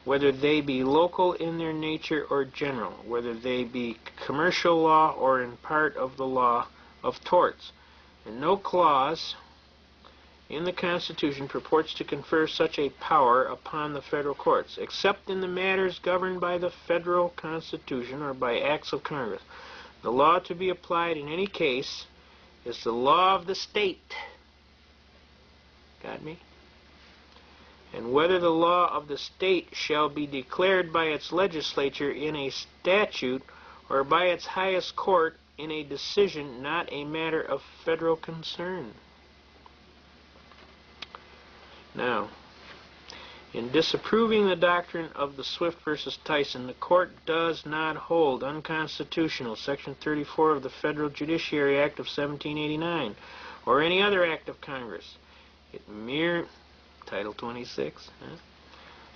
Speaker 1: whether they be local in their nature or general, whether they be commercial law or in part of the law of torts. And no clause in the Constitution purports to confer such a power upon the federal courts, except in the matters governed by the federal Constitution or by acts of Congress. The law to be applied in any case is the law of the state. Got me? And whether the law of the state shall be declared by its legislature in a statute or by its highest court in a decision not a matter of federal concern. Now, in disapproving the doctrine of the Swift versus Tyson, the court does not hold unconstitutional Section 34 of the Federal Judiciary Act of 1789 or any other act of Congress. Title 26.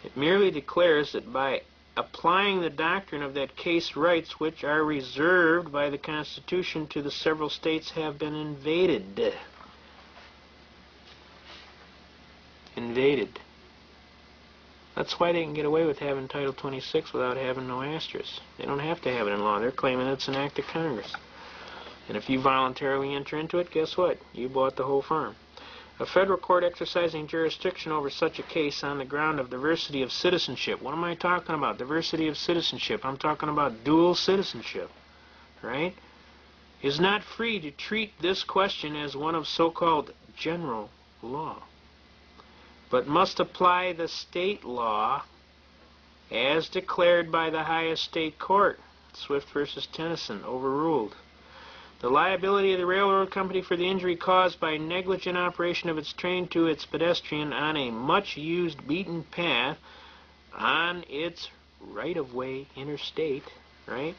Speaker 1: It merely declares that by applying the doctrine of that case, rights which are reserved by the Constitution to the several states have been invaded. Invaded. That's why they can get away with having Title 26 without having no asterisk. They don't have to have it in law. They're claiming it's an act of Congress. And if you voluntarily enter into it, guess what? You bought the whole farm. A federal court exercising jurisdiction over such a case on the ground of diversity of citizenship. What am I talking about? Diversity of citizenship. I'm talking about dual citizenship, right? Is not free to treat this question as one of so-called general law, but must apply the state law as declared by the highest state court. Swift versus Tennyson, overruled. The liability of the railroad company for the injury caused by negligent operation of its train to its pedestrian on a much-used beaten path on its right-of-way interstate, right,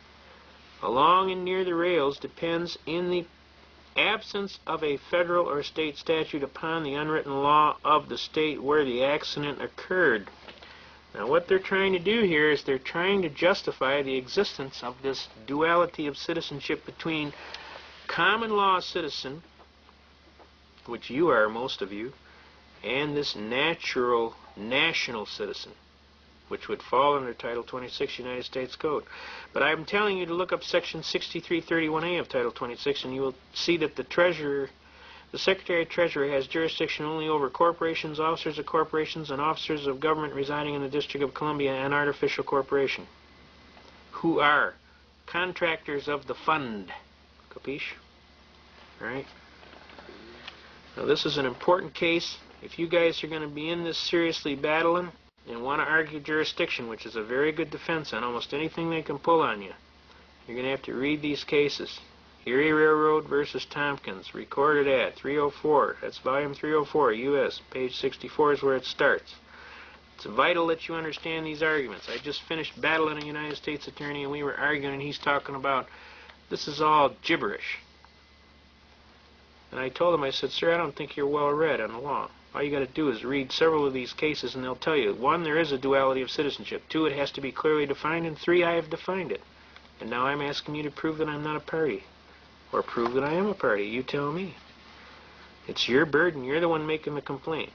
Speaker 1: along and near the rails depends in the absence of a federal or state statute upon the unwritten law of the state where the accident occurred. Now what they're trying to do here is they're trying to justify the existence of this duality of citizenship between common law citizen, which you are, most of you, and this natural national citizen, which would fall under Title 26 United States Code. But I'm telling you to look up Section 6331A of Title 26, and you will see that the Secretary of Treasury has jurisdiction only over corporations, officers of corporations, and officers of government residing in the District of Columbia and artificial corporation, who are contractors of the fund. Capiche? Alright? Now this is an important case. If you guys are going to be in this seriously battling and want to argue jurisdiction, which is a very good defense on almost anything they can pull on you, you're going to have to read these cases. Erie Railroad versus Tompkins, recorded at 304. That's volume 304, U.S. Page 64 is where it starts. It's vital that you understand these arguments. I just finished battling a United States attorney, and we were arguing, and he's talking about this is all gibberish. And I told him, I said, sir, I don't think you're well read on the law. All you got to do is read several of these cases, and they'll tell you, 1, there is a duality of citizenship. 2, it has to be clearly defined. And 3, I have defined it. And now I'm asking you to prove that I'm not a party. Or prove that I am a party. You tell me. It's your burden. You're the one making the complaint.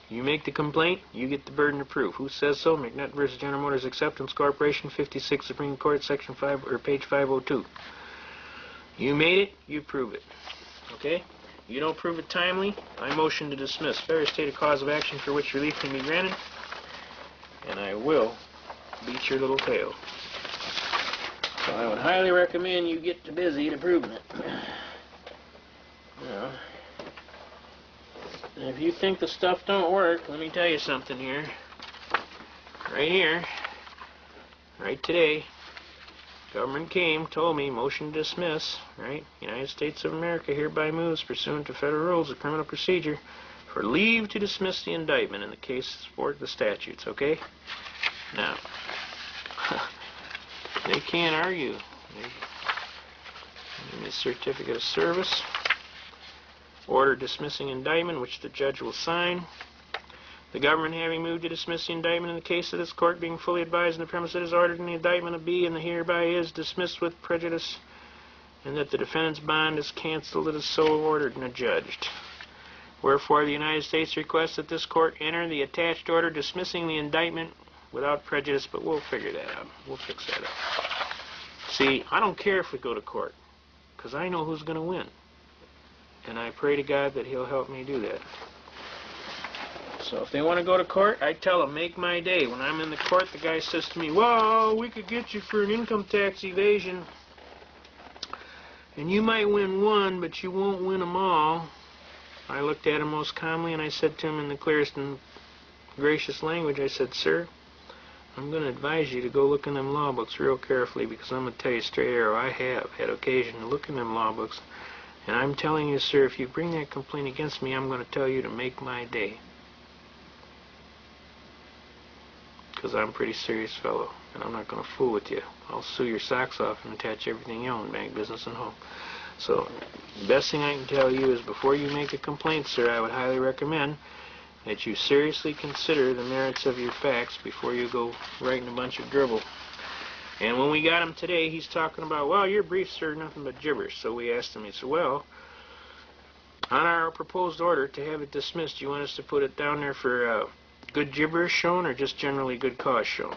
Speaker 1: You make the complaint, you get the burden of proof. Who says so? McNutt versus General Motors Acceptance Corporation, 56 Supreme Court, Section 5, or page 502. You made it, you prove it. Okay? You don't prove it timely, I motion to dismiss. Failure to state a cause of action for which relief can be granted, and I will beat your little tail. So I would highly recommend you get to busy to proving it. Now, if you think the stuff don't work, let me tell you something here. Right here, right today, government came, told me, motion to dismiss, right? United States of America hereby moves, pursuant to federal rules of criminal procedure, for leave to dismiss the indictment in the case for the statutes, okay? Now, they can't argue. Give me a certificate of service. Order dismissing indictment, which the judge will sign. The government having moved to dismiss the indictment in the case of this court being fully advised in the premise that is ordered in the indictment of B and the hereby is dismissed with prejudice, and that the defendant's bond is canceled, it is so ordered and adjudged. Wherefore, the United States requests that this court enter the attached order dismissing the indictment without prejudice, but we'll figure that out. We'll fix that up. See, I don't care if we go to court, because I know who's going to win. And I pray to God that He'll help me do that. So if they want to go to court, I tell them, make my day. When I'm in the court, the guy says to me, well, we could get you for an income tax evasion, and you might win one, but you won't win them all. I looked at him most calmly, and I said to him in the clearest and gracious language, I said, sir, I'm going to advise you to go look in them law books real carefully, because I'm going to tell you straight arrow, I have had occasion to look in them law books, and I'm telling you, sir, if you bring that complaint against me, I'm going to tell you to make my day. Because I'm a pretty serious fellow, and I'm not going to fool with you. I'll sue your socks off and attach everything you own, bank, business, and home. So, the best thing I can tell you is before you make a complaint, sir, I would highly recommend that you seriously consider the merits of your facts before you go writing a bunch of dribble. And when we got him today, he's talking about, well, your briefs are nothing but gibberish. So we asked him, he said, well, on our proposed order to have it dismissed, do you want us to put it down there for good gibberish shown or just generally good cause shown?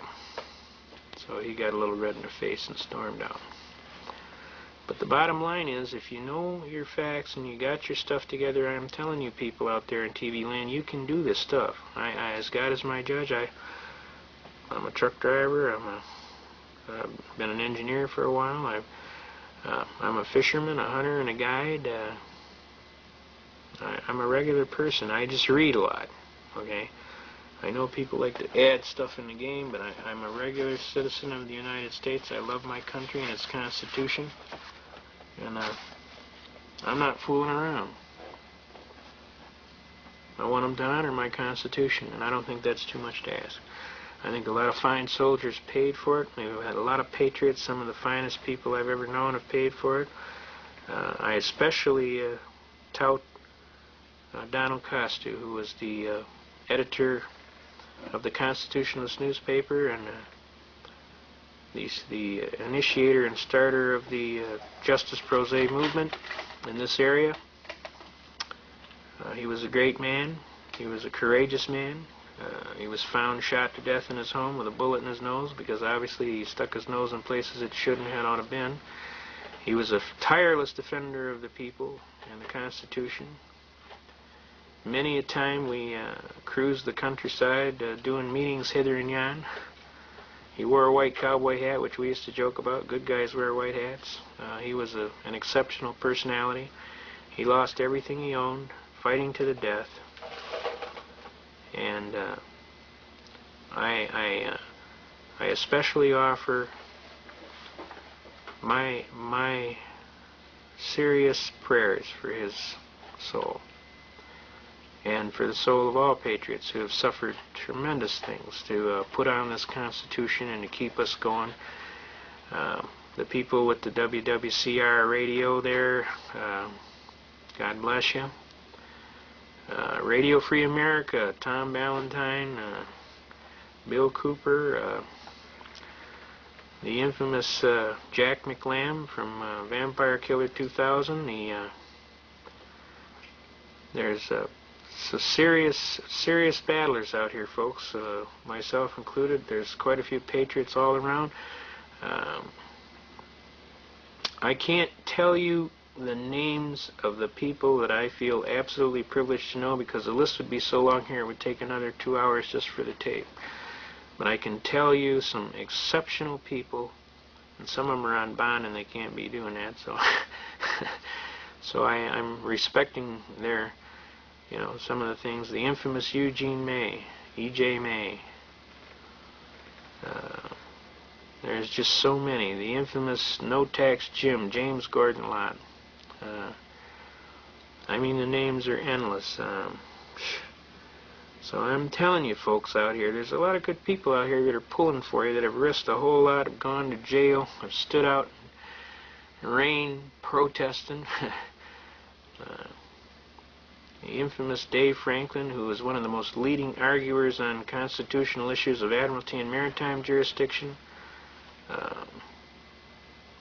Speaker 1: So he got a little red in the face and stormed out. But the bottom line is, if you know your facts and you got your stuff together, I'm telling you people out there in TV land, you can do this stuff. As God is my judge, I'm a truck driver. I've been an engineer for a while. I'm a fisherman, a hunter, and a guide. I'm a regular person. I just read a lot. Okay. I know people like to add stuff in the game, but I'm a regular citizen of the United States. I love my country and its Constitution. And I'm not fooling around. I want them to honor my Constitution, and I don't think that's too much to ask. I think a lot of fine soldiers paid for it. We've had a lot of patriots. Some of the finest people I've ever known have paid for it. I especially tout Donald Costu, who was the editor of the Constitutionalist newspaper and the initiator and starter of the Justice Pro Se movement in this area. He was a great man. He was a courageous man. He was found shot to death in his home with a bullet in his nose because obviously he stuck his nose in places it shouldn't have ought to been. He was a tireless defender of the people and the Constitution. Many a time we cruised the countryside doing meetings hither and yon. He wore a white cowboy hat, which we used to joke about. Good guys wear white hats. He was an exceptional personality. He lost everything he owned, fighting to the death. And I especially offer my serious prayers for his soul, and for the soul of all patriots who have suffered tremendous things to put on this Constitution and to keep us going. The people with the WWCR radio there, God bless you. Radio Free America, Tom Ballantyne, Bill Cooper, the infamous Jack McLam from Vampire Killer 2000. There's so serious battlers out here, folks, myself included. There's quite a few patriots all around. I can't tell you the names of the people that I feel absolutely privileged to know because the list would be so long here it would take another 2 hours just for the tape. But I can tell you some exceptional people, and some of them are on bond and they can't be doing that, so so I'm respecting their, some of the things. The infamous Eugene May, E.J. May. There's just so many. The infamous No Tax Jim, James Gordon Lott. I mean, the names are endless. So I'm telling you folks out here, there's a lot of good people out here that are pulling for you, that have risked a whole lot, have gone to jail, have stood out rain protesting. The infamous Dave Franklin, who was one of the most leading arguers on constitutional issues of admiralty and maritime jurisdiction.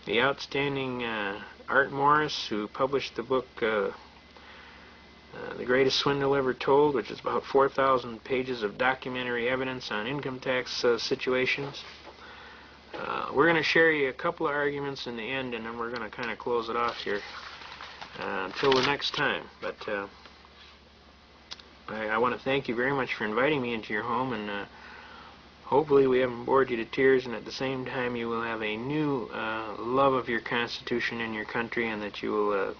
Speaker 1: The outstanding Art Morris, who published the book The Greatest Swindle Ever Told, which is about 4,000 pages of documentary evidence on income tax situations. We're going to share you a couple of arguments in the end, and then we're going to kind of close it off here until the next time. But I want to thank you very much for inviting me into your home, and hopefully we haven't bored you to tears, and at the same time you will have a new love of your Constitution and your country, and that you will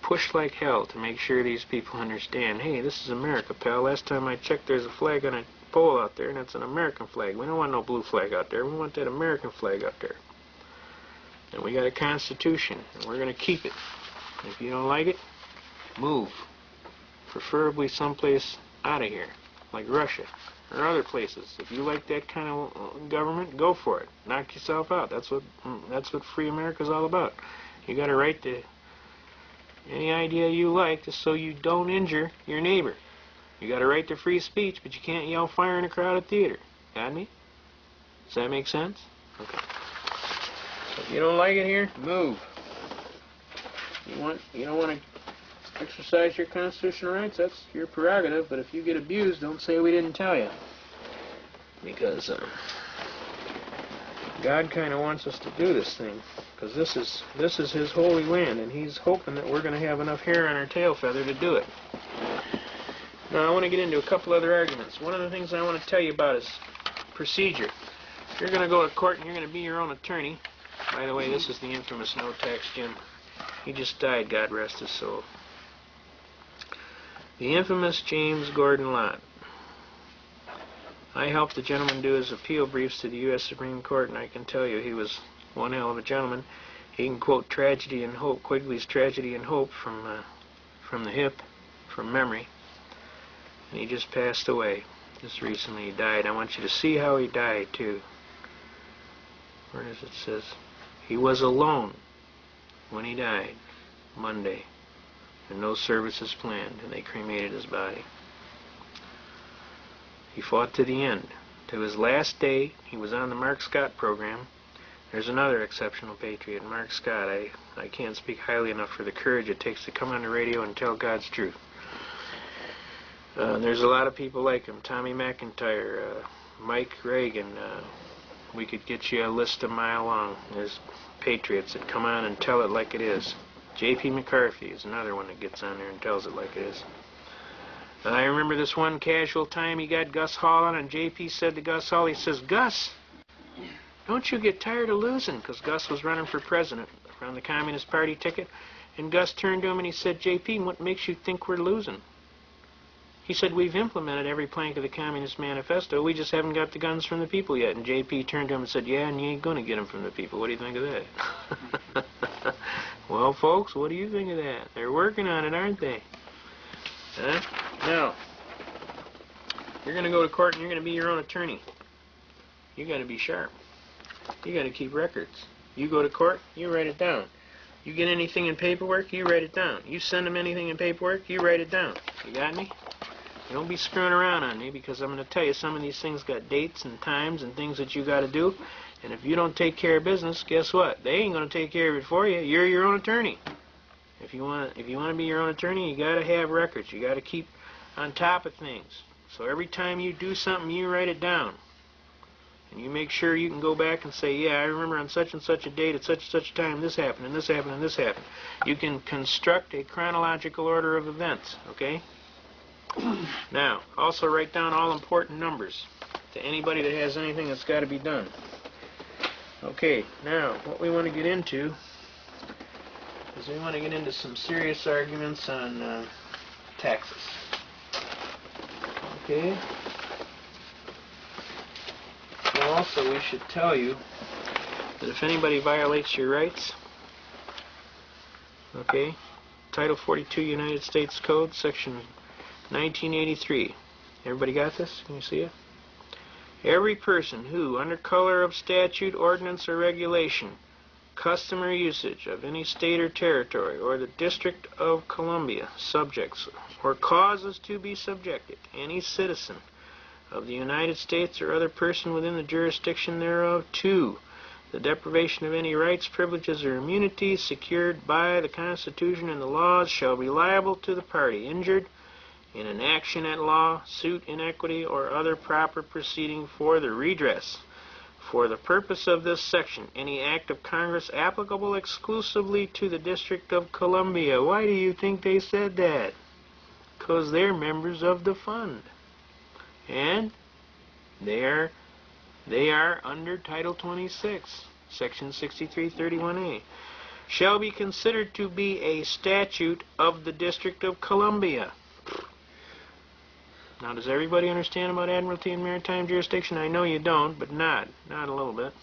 Speaker 1: push like hell to make sure these people understand, hey, this is America, pal. Last time I checked, there's a flag on a pole out there, and it's an American flag. We don't want no blue flag out there. We want that American flag out there. And we got a Constitution, and we're going to keep it. If you don't like it, move. Preferably someplace out of here, like Russia or other places. If you like that kind of government, go for it. Knock yourself out. That's what free America's all about. You got a right to any idea you like, just so you don't injure your neighbor. You got a right to free speech, but you can't yell fire in a crowded theater. Got me? Does that make sense? Okay. So if you don't like it here, move. You don't want to exercise your constitutional rights, that's your prerogative, but if you get abused, don't say we didn't tell you. Because God kind of wants us to do this thing, because this is His holy land, and He's hoping that we're going to have enough hair on our tail feather to do it. Now I want to get into a couple other arguments. One of the things I want to tell you about is procedure. You're going to go to court and you're going to be your own attorney. By the way, this is the infamous No Tax Jim. He just died, God rest his soul. The infamous James Gordon Lott. I helped the gentleman do his appeal briefs to the U.S. Supreme Court, and I can tell you he was one hell of a gentleman. He can quote Tragedy and Hope, Quigley's Tragedy and Hope from the hip, from memory. And he just passed away. Just recently he died. I want you to see how he died, too. Where does it says? He was alone when he died, Monday. And no services planned, and they cremated his body. He fought to the end. To his last day, he was on the Mark Scott program. There's another exceptional patriot, Mark Scott. I can't speak highly enough for the courage it takes to come on the radio and tell God's truth. There's a lot of people like him. Tommy McIntyre, Mike Reagan. We could get you a list a mile long. There's patriots that come on and tell it like it is. J.P. McCarthy is another one that gets on there and tells it like it is. I remember this one casual time he got Gus Hall on, and J.P. said to Gus Hall, he says, Gus, don't you get tired of losing? Because Gus was running for president on the Communist Party ticket. And Gus turned to him and he said, J.P., what makes you think we're losing? He said, we've implemented every plank of the Communist Manifesto. We just haven't got the guns from the people yet. And J.P. turned to him and said, yeah, and you ain't going to get them from the people. What do you think of that? Well, folks, what do you think of that? They're working on it, aren't they? Huh? Now, you're going to go to court and you're going to be your own attorney. You got to be sharp. You got to keep records. You go to court, you write it down. You get anything in paperwork, you write it down. You send them anything in paperwork, you write it down. You got me? You don't be screwing around on me, because I'm going to tell you some of these things got dates and times and things that you got to do. And if you don't take care of business, guess what? They ain't going to take care of it for you. You're your own attorney. If you want to be your own attorney, you got to have records. You got to keep on top of things. So every time you do something, you write it down. And you make sure you can go back and say, yeah, I remember on such and such a date at such and such a time this happened and this happened and this happened. You can construct a chronological order of events, okay? Now, also write down all important numbers to anybody that has anything that's got to be done. Okay, now, what we want to get into is we want to get into some serious arguments on taxes. Okay? And also, we should tell you that if anybody violates your rights, okay, Title 42 United States Code, Section 1983. Everybody got this? Can you see it? Every person who, under color of statute, ordinance, or regulation, custom, or usage of any state or territory or the District of Columbia subjects or causes to be subjected any citizen of the United States or other person within the jurisdiction thereof to the deprivation of any rights, privileges, or immunities secured by the Constitution and the laws shall be liable to the party injured in an action at law, suit in equity, or other proper proceeding for the redress. For the purpose of this section, any act of Congress applicable exclusively to the District of Columbia. Why do you think they said that? Because they're members of the fund. And they are under Title 26, Section 6331A. Shall be considered to be a statute of the District of Columbia. Now, does everybody understand about Admiralty and Maritime Jurisdiction? I know you don't, but not a little bit.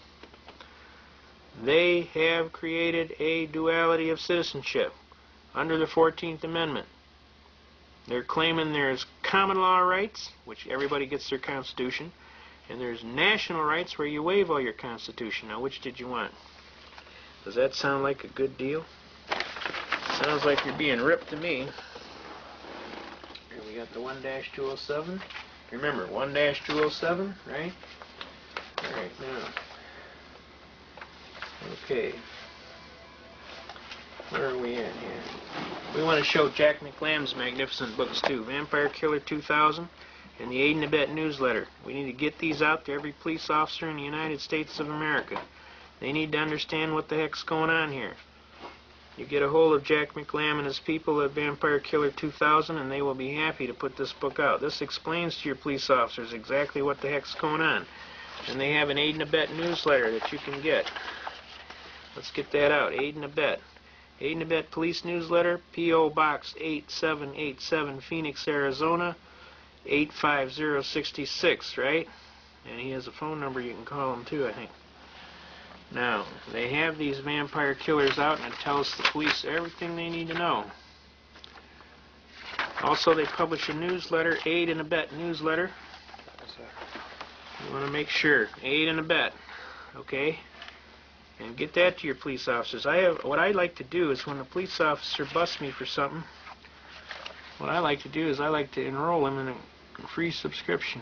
Speaker 1: They have created a duality of citizenship under the 14th Amendment. They're claiming there's common law rights, which everybody gets their Constitution, and there's national rights where you waive all your Constitution. Now, which did you want? Does that sound like a good deal? Sounds like you're being ripped to me. Here we got the 1-207. Remember, 1-207, right? All right, now. Okay. Where are we at here? We want to show Jack McLam's magnificent books too. Vampire Killer 2000 and the Aid and Abet newsletter. We need to get these out to every police officer in the United States of America. They need to understand what the heck's going on here. You get a hold of Jack McLam and his people at Vampire Killer 2000 and they will be happy to put this book out. This explains to your police officers exactly what the heck's going on. And they have an Aid and Abet newsletter that you can get. Let's get that out. Aid and Abet. Aid and Abet Police Newsletter, P.O. Box 8787, Phoenix, Arizona, 85066, right? And he has a phone number you can call him too, I think. Now, they have these vampire killers out, and it tells the police everything they need to know. Also, they publish a newsletter, Aid and Abet newsletter. You want to make sure, Aid and Abet, okay? And get that to your police officers. What I like to do is when a police officer busts me for something, what I like to do is I like to enroll him in a free subscription.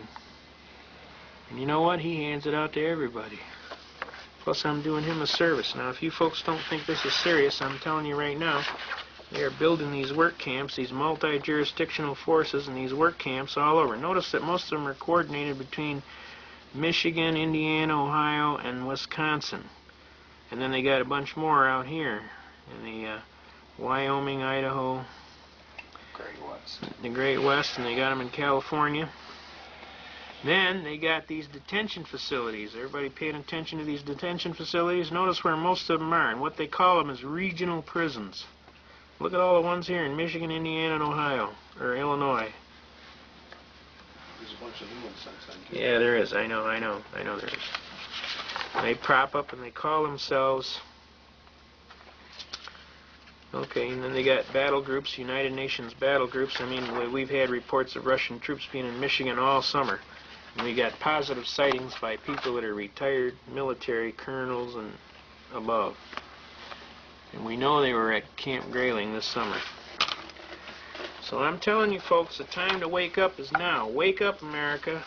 Speaker 1: And you know what? He hands it out to everybody. Plus, I'm doing him a service. Now, if you folks don't think this is serious, I'm telling you right now, they are building these work camps, these multi-jurisdictional forces, and these work camps all over. Notice that most of them are coordinated between Michigan, Indiana, Ohio, and Wisconsin. And then they got a bunch more out here in the Wyoming, Idaho, the Great West, and they got them in California. Then they got these detention facilities. Everybody paying attention to these detention facilities? Notice where most of them are, and what they call them is regional prisons. Look at all the ones here in Michigan, Indiana, and Ohio, or Illinois.
Speaker 3: There's a bunch of new ones since then, too.
Speaker 1: Yeah, there is. I know there is. They prop up and they call themselves, okay, and then they got battle groups, United Nations battle groups. I mean, we've had reports of Russian troops being in Michigan all summer. And we got positive sightings by people that are retired military colonels and above. And we know they were at Camp Grayling this summer. So I'm telling you folks, the time to wake up is now. Wake up, America,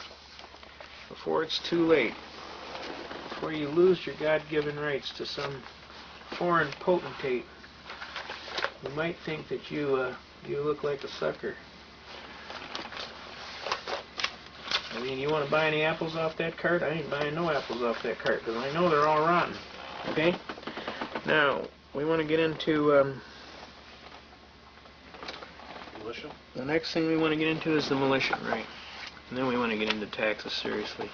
Speaker 1: before it's too late. Before you lose your God-given rights to some foreign potentate who might think that you look like a sucker. I mean, you want to buy any apples off that cart? I ain't buying no apples off that cart because I know they're all rotten. Okay? Now, we want to get into
Speaker 3: Militia?
Speaker 1: the next thing we want to get into is the militia, right? And then we want to get into taxes seriously.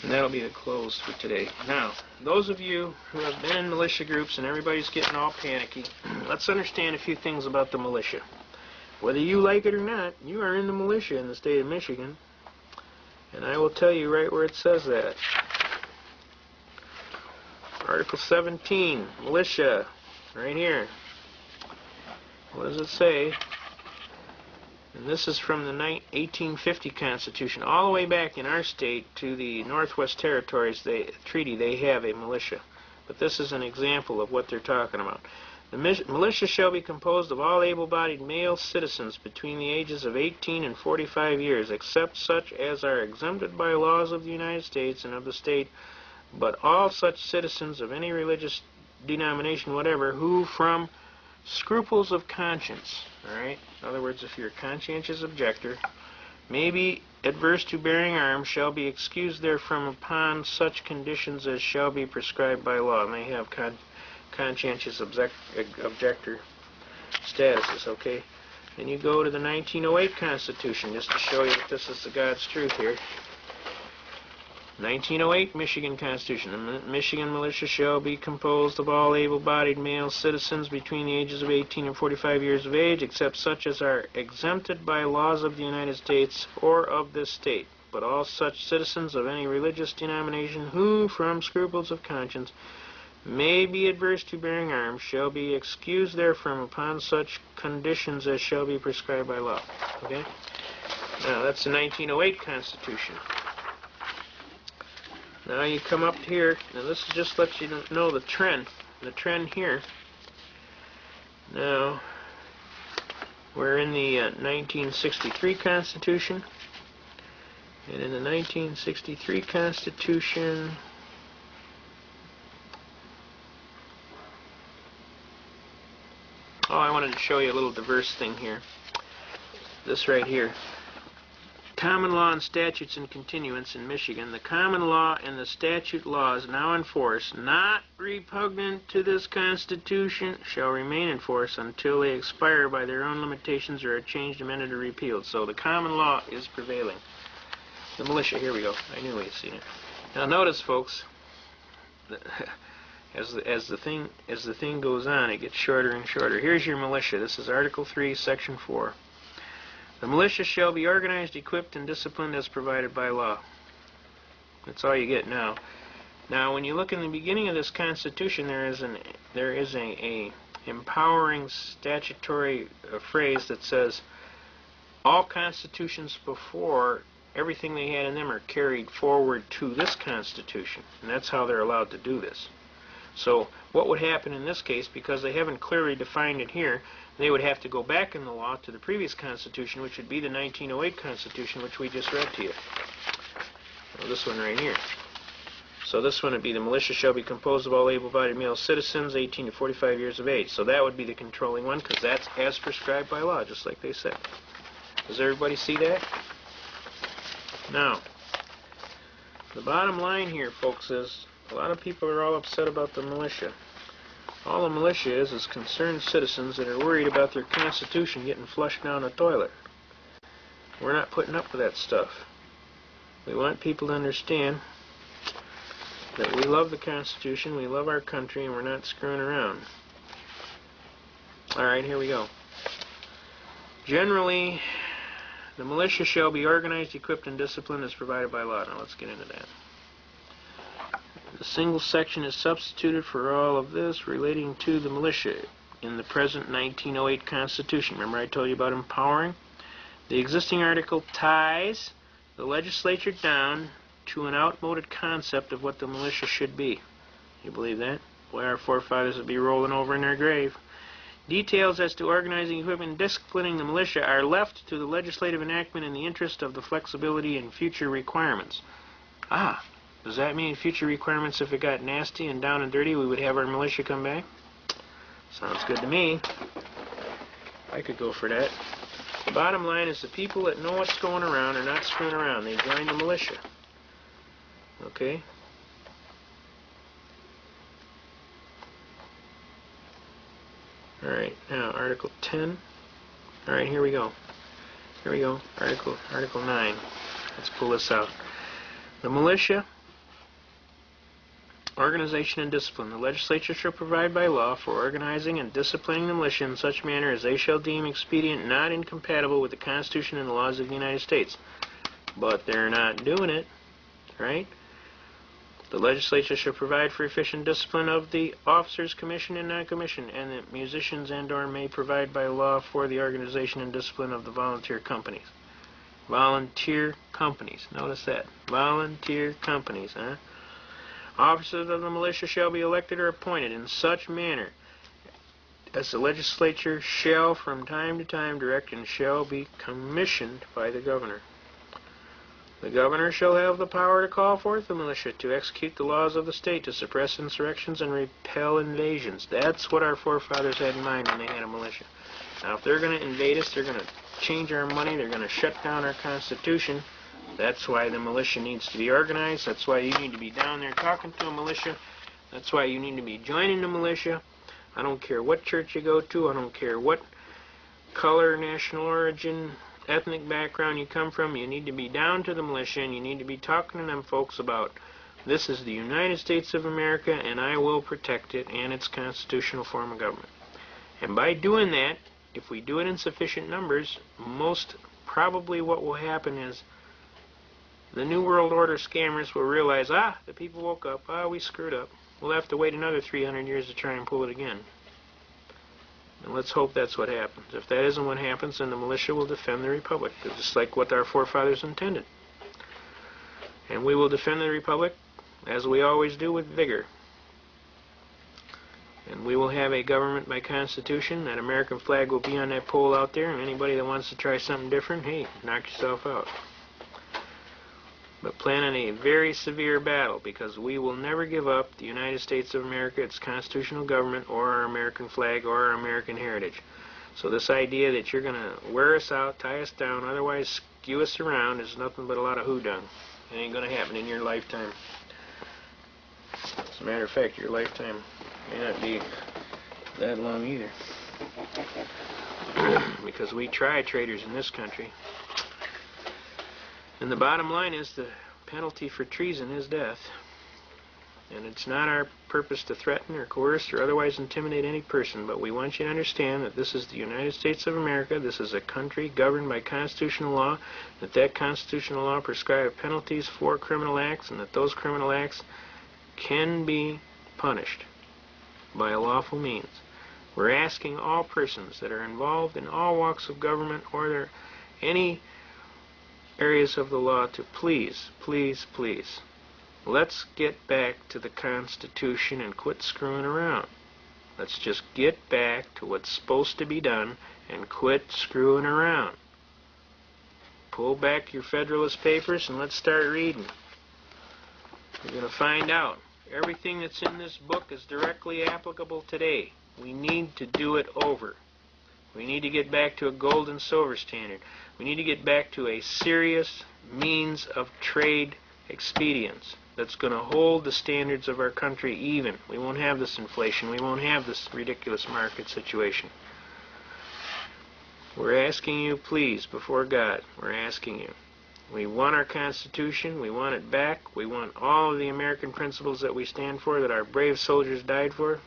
Speaker 1: And that'll be the close for today. Now, those of you who have been in militia groups and everybody's getting all panicky, let's understand a few things about the militia. Whether you like it or not, you are in the militia in the state of Michigan. And I will tell you right where it says that. Article 17, militia, right here. What does it say? And this is from the 1850 Constitution. All the way back in our state to the Northwest Territories treaty, they have a militia. but this is an example of what they're talking about. The militia shall be composed of all able-bodied male citizens between the ages of 18 and 45 years, except such as are exempted by laws of the United States and of the state, but all such citizens of any religious denomination whatever who from scruples of conscience, all right, in other words, if you're a conscientious objector, may be adverse to bearing arms, shall be excused therefrom upon such conditions as shall be prescribed by law. And they have conscientious objector statuses, okay? Then you go to the 1908 Constitution, just to show you that this is the God's truth here. 1908 Michigan Constitution. The Michigan militia shall be composed of all able-bodied male citizens between the ages of 18 and 45 years of age, except such as are exempted by laws of the United States or of this state, but all such citizens of any religious denomination who, from scruples of conscience, may be adverse to bearing arms, shall be excused therefrom upon such conditions as shall be prescribed by law. Okay? Now, that's the 1908 Constitution. Now you come up here. Now this just lets you know the trend here. Now, we're in the 1963 Constitution. And in the 1963 Constitution, I wanted to show you a little diverse thing here. This right here. Common law and statutes in continuance in Michigan. The common law and the statute laws now in force, not repugnant to this Constitution, shall remain in force until they expire by their own limitations or are changed, amended, or repealed. So the common law is prevailing. The militia, here we go. I knew we'd seen it. Now notice, folks, as the thing goes on, it gets shorter and shorter. Here's your militia. This is Article 3, Section 4. The militia shall be organized, equipped, and disciplined as provided by law. That's all you get now. Now, when you look in the beginning of this Constitution, there is a empowering statutory phrase that says, all constitutions before, everything they had in them are carried forward to this Constitution. And that's how they're allowed to do this. So what would happen in this case, because they haven't clearly defined it here, they would have to go back in the law to the previous Constitution, which would be the 1908 Constitution, which we just read to you. Well, this one right here. So this one would be the militia shall be composed of all able-bodied male citizens 18 to 45 years of age. So that would be the controlling one, because that's as prescribed by law, just like they said. Does everybody see that? Now, the bottom line here, folks, is a lot of people are all upset about the militia. All the militia is concerned citizens that are worried about their Constitution getting flushed down the toilet. We're not putting up with that stuff. We want people to understand that we love the Constitution, we love our country, and we're not screwing around. Alright, here we go. Generally, the militia shall be organized, equipped, and disciplined as provided by law. Now let's get into that. The single section is substituted for all of this relating to the militia in the present 1908 Constitution. Remember I told you about empowering? The existing article ties the legislature down to an outmoded concept of what the militia should be. You believe that? Boy, our forefathers would be rolling over in their grave. Details as to organizing, equipping, and disciplining the militia are left to the legislative enactment in the interest of the flexibility and future requirements. Does that mean future requirements, if it got nasty and down and dirty, we would have our militia come back? Sounds good to me. I could go for that. The bottom line is the people that know what's going around are not screwing around. They join the militia. Okay? Alright, now Article 10. Alright, here we go. Here we go. Article 9. Let's pull this out. The militia, organization and discipline. The legislature shall provide by law for organizing and disciplining the militia in such manner as they shall deem expedient, not incompatible with the Constitution and the laws of the United States. But they're not doing it, right? The legislature shall provide for efficient discipline of the officers commissioned and non-commissioned, and the musicians and/or may provide by law for the organization and discipline of the volunteer companies. Volunteer companies. Notice that. Volunteer companies, huh? Officers of the militia shall be elected or appointed in such manner as the legislature shall from time to time direct and shall be commissioned by the governor. The governor shall have the power to call forth the militia to execute the laws of the state, to suppress insurrections and repel invasions. That's what our forefathers had in mind when they had a militia. Now, if they're going to invade us, they're going to change our money, they're going to shut down our Constitution. That's why the militia needs to be organized. That's why you need to be down there talking to a militia. That's why you need to be joining the militia. I don't care what church you go to. I don't care what color, national origin, ethnic background you come from. You need to be down to the militia, and you need to be talking to them folks about, this is the United States of America, and I will protect it and its constitutional form of government. And by doing that, if we do it in sufficient numbers, most probably what will happen is the New World Order scammers will realize, the people woke up, we screwed up. We'll have to wait another 300 years to try and pull it again. And let's hope that's what happens. If that isn't what happens, then the militia will defend the Republic, just like what our forefathers intended. And we will defend the Republic, as we always do, with vigor. And we will have a government by Constitution. That American flag will be on that pole out there, and anybody that wants to try something different, hey, knock yourself out. But plan on a very severe battle, because we will never give up the United States of America, its constitutional government, or our American flag, or our American heritage. So this idea that you're going to wear us out, tie us down, otherwise skew us around is nothing but a lot of hoodoo. It ain't going to happen in your lifetime. As a matter of fact, your lifetime may not be that long either. Because we try traitors in this country. And the bottom line is the penalty for treason is death. And it's not our purpose to threaten or coerce or otherwise intimidate any person, but we want you to understand that this is the United States of America. This is a country governed by constitutional law, that constitutional law prescribes penalties for criminal acts, and that those criminal acts can be punished by a lawful means. We're asking all persons that are involved in all walks of government or any areas of the law to please, please, please, let's get back to the Constitution and quit screwing around. Let's just get back to what's supposed to be done and quit screwing around. Pull back your Federalist Papers and let's start reading. You're going to find out everything that's in this book is directly applicable today. We need to do it over. We need to get back to a gold and silver standard. We need to get back to a serious means of trade expedience that's going to hold the standards of our country even. We won't have this inflation. We won't have this ridiculous market situation. We're asking you, please, before God, we're asking you. We want our Constitution. We want it back. We want all of the American principles that we stand for, that our brave soldiers died for.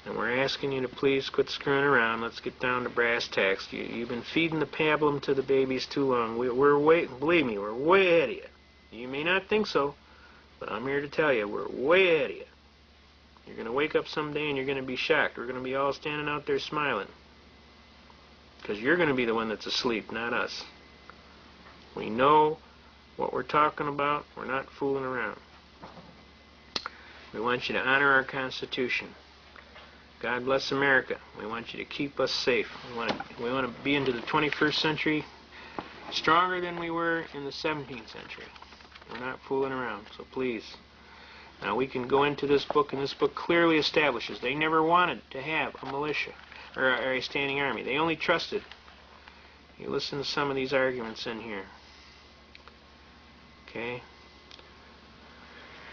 Speaker 1: And we're asking you to please quit screwing around. Let's get down to brass tacks. You've been feeding the pablum to the babies too long. Believe me, we're way ahead of you. You may not think so, but I'm here to tell you, we're way ahead of you. You're going to wake up someday and you're going to be shocked. We're going to be all standing out there smiling. Because you're going to be the one that's asleep, not us. We know what we're talking about. We're not fooling around. We want you to honor our Constitution. God bless America. We want you to keep us safe. We want to be into the 21st century stronger than we were in the 17th century. We're not fooling around, so please. Now we can go into this book, and this book clearly establishes they never wanted to have a militia or a standing army. They only trusted. You listen to some of these arguments in here. Okay?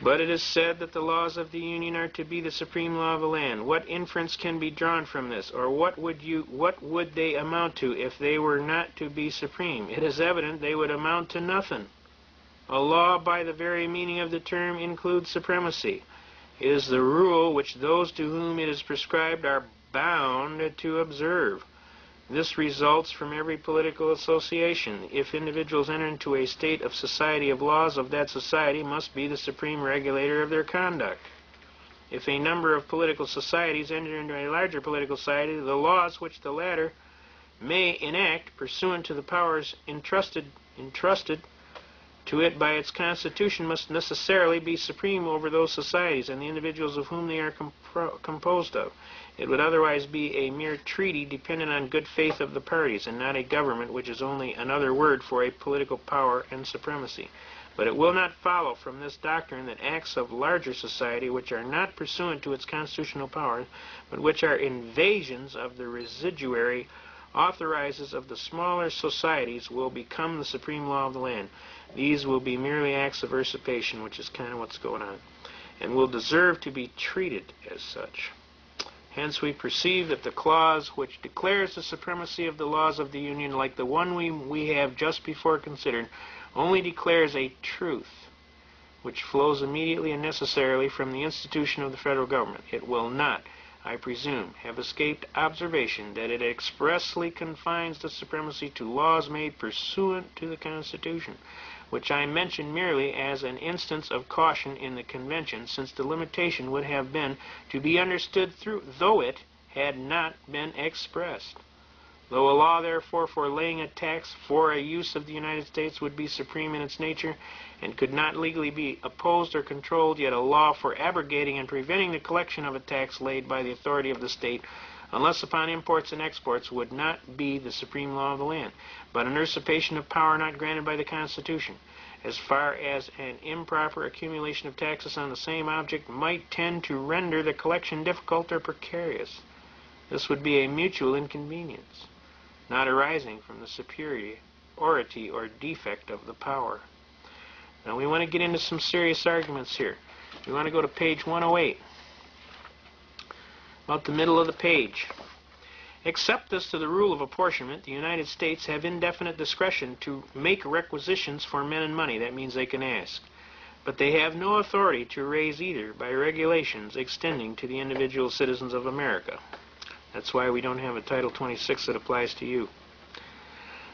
Speaker 1: But it is said that the laws of the Union are to be the supreme law of the land. What inference can be drawn from this? Or what would they amount to if they were not to be supreme? It is evident they would amount to nothing. A law, by the very meaning of the term, includes supremacy. It is the rule which those to whom it is prescribed are bound to observe. This results from every political association. If individuals enter into a state of society of laws of that society must be the supreme regulator of their conduct. If a number of political societies enter into a larger political society, the laws which the latter may enact pursuant to the powers entrusted to it by its constitution must necessarily be supreme over those societies and the individuals of whom they are composed of. It would otherwise be a mere treaty dependent on good faith of the parties, and not a government, which is only another word for a political power and supremacy. But it will not follow from this doctrine that acts of larger society, which are not pursuant to its constitutional powers, but which are invasions of the residuary authorizes of the smaller societies, will become the supreme law of the land. These will be merely acts of usurpation, which is kind of what's going on, and will deserve to be treated as such. Hence we perceive that the clause which declares the supremacy of the laws of the Union, like the one we have just before considered, only declares a truth which flows immediately and necessarily from the institution of the federal government. It will not, I presume, have escaped observation that it expressly confines the supremacy to laws made pursuant to the Constitution, which I mention merely as an instance of caution in the convention, since the limitation would have been to be understood through, though it had not been expressed. Though a law, therefore, for laying a tax for a use of the United States would be supreme in its nature, and could not legally be opposed or controlled, yet a law for abrogating and preventing the collection of a tax laid by the authority of the state, unless upon imports and exports, would not be the supreme law of the land, but an usurpation of power not granted by the Constitution, as far as an improper accumulation of taxes on the same object might tend to render the collection difficult or precarious. This would be a mutual inconvenience, not arising from the superiority or defect of the power. Now we want to get into some serious arguments here. We want to go to page 108, about the middle of the page. Except as to the rule of apportionment, the United States have indefinite discretion to make requisitions for men and money. That means they can ask. But they have no authority to raise either by regulations extending to the individual citizens of America. That's why we don't have a Title 26 that applies to you.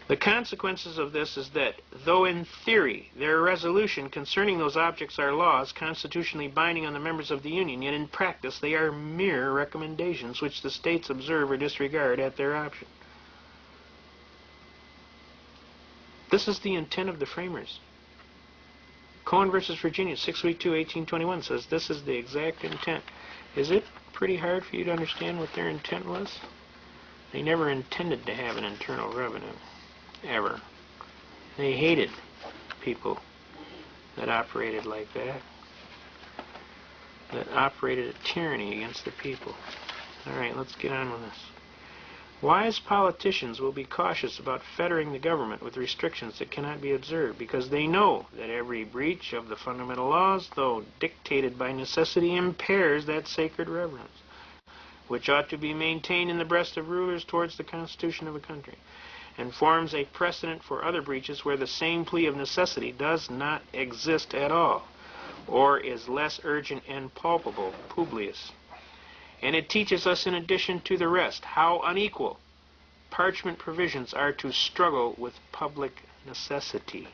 Speaker 1: The consequences of this is that, though in theory their resolution concerning those objects are laws constitutionally binding on the members of the Union, yet in practice they are mere recommendations which the states observe or disregard at their option. This is the intent of the framers. Cohen versus Virginia, 632-1821 says this is the exact intent. Is it pretty hard for you to understand what their intent was? They never intended to have an internal revenue. Ever. They hated people that operated like that. That operated a tyranny against the people. Alright, let's get on with this. Wise politicians will be cautious about fettering the government with restrictions that cannot be observed, because they know that every breach of the fundamental laws, though dictated by necessity, impairs that sacred reverence, which ought to be maintained in the breast of rulers towards the Constitution of a country, and forms a precedent for other breaches where the same plea of necessity does not exist at all, or is less urgent and palpable. Publius. And it teaches us, in addition to the rest, how unequal parchment provisions are to struggle with public necessity.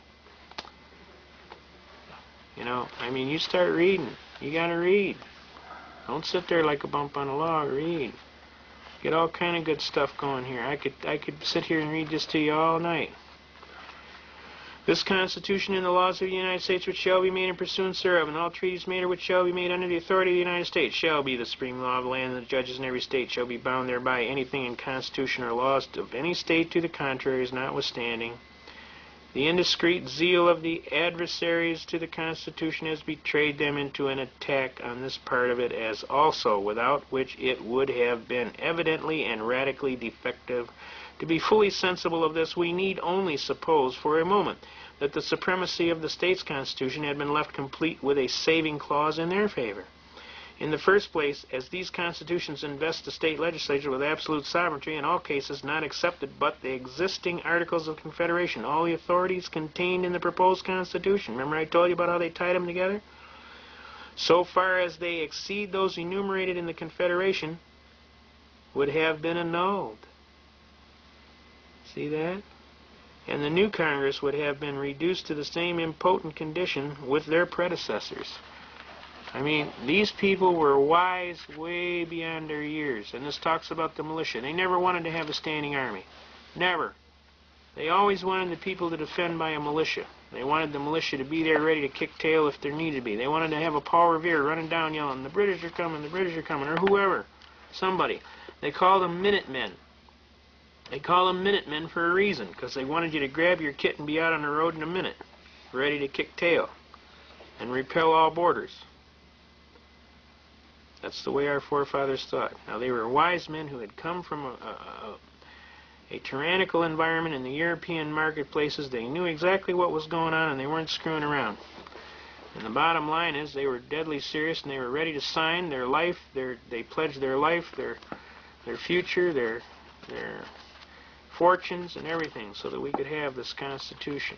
Speaker 1: You know, I mean, you start reading. You got to read. Don't sit there like a bump on a log. Read. Get all kind of good stuff going here. I could sit here and read this to you all night. This Constitution and the laws of the United States which shall be made in pursuance thereof, and all treaties made or which shall be made under the authority of the United States, shall be the supreme law of the land, and the judges in every state shall be bound thereby. Anything in Constitution or laws of any state to the contrary is notwithstanding. The indiscreet zeal of the adversaries to the Constitution has betrayed them into an attack on this part of it, as also without which it would have been evidently and radically defective. To be fully sensible of this, we need only suppose for a moment that the supremacy of the state's constitution had been left complete with a saving clause in their favor. In the first place, as these constitutions invest the state legislature with absolute sovereignty in all cases not excepted but the existing Articles of Confederation, all the authorities contained in the proposed Constitution. Remember I told you about how they tied them together? So far as they exceed those enumerated in the Confederation, would have been annulled. See that? And the new Congress would have been reduced to the same impotent condition with their predecessors. I mean, these people were wise way beyond their years. And this talks about the militia. They never wanted to have a standing army. Never. They always wanted the people to defend by a militia. They wanted the militia to be there ready to kick tail if there needed to be. They wanted to have a Paul Revere running down yelling, "The British are coming, the British are coming," or whoever, somebody. They called them Minutemen. They call them Minutemen for a reason, because they wanted you to grab your kit and be out on the road in a minute, ready to kick tail and repel all borders. That's the way our forefathers thought. Now, they were wise men who had come from a tyrannical environment in the European marketplaces. They knew exactly what was going on, and they weren't screwing around. And the bottom line is they were deadly serious, and they were ready to sign their life. They pledged their life, their future, their fortunes, and everything so that we could have this Constitution.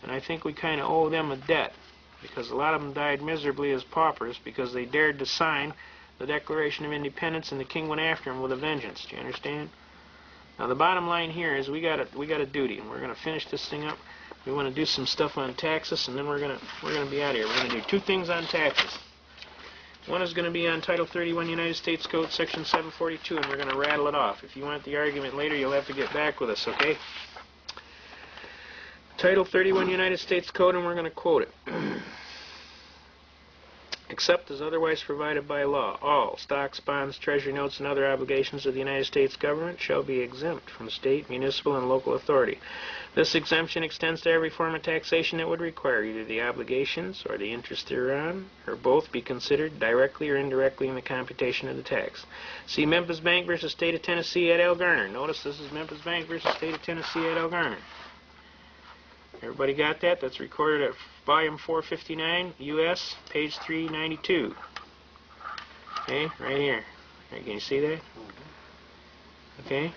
Speaker 1: And I think we kind of owe them a debt, because a lot of them died miserably as paupers because they dared to sign the Declaration of Independence, and the king went after them with a vengeance. Do you understand? Now, the bottom line here is we got a duty, and we're going to finish this thing up. We want to do some stuff on taxes, and then we're going to be out of here. We're going to do two things on taxes. One is going to be on Title 31 United States Code, Section 742, and we're going to rattle it off. If you want the argument later, you'll have to get back with us, okay? Title 31 United States Code, and we're going to quote it. Except as otherwise provided by law, all stocks, bonds, treasury notes, and other obligations of the United States government shall be exempt from state, municipal, and local authority. This exemption extends to every form of taxation that would require either the obligations or the interest thereon, or both be considered directly or indirectly in the computation of the tax. See Memphis Bank versus State of Tennessee et al. Garner. Notice this is Memphis Bank versus State of Tennessee et al. Garner. Everybody got that? That's recorded at volume 459, U.S., page 392. Okay, right here. Right, can you see that? Okay.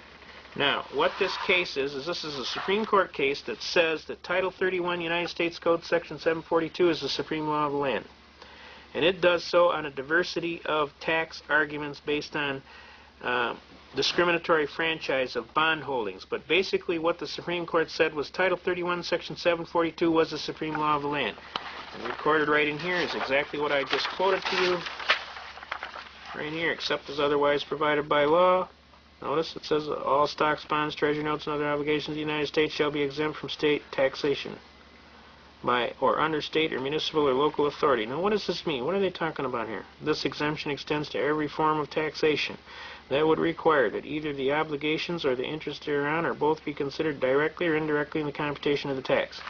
Speaker 1: Now, what this case is this is a Supreme Court case that says that Title 31 United States Code, Section 742 is the supreme law of the land. And it does so on a diversity of tax arguments based on discriminatory franchise of bond holdings. But basically what the Supreme Court said was Title 31, Section 742 was the supreme law of the land. And recorded right in here is exactly what I just quoted to you. Right here, except as otherwise provided by law. Notice it says all stocks, bonds, treasury notes, and other obligations of the United States shall be exempt from state taxation by or under state or municipal or local authority. Now what does this mean? What are they talking about here? This exemption extends to every form of taxation that would require that either the obligations or the interest thereon or both be considered directly or indirectly in the computation of the tax.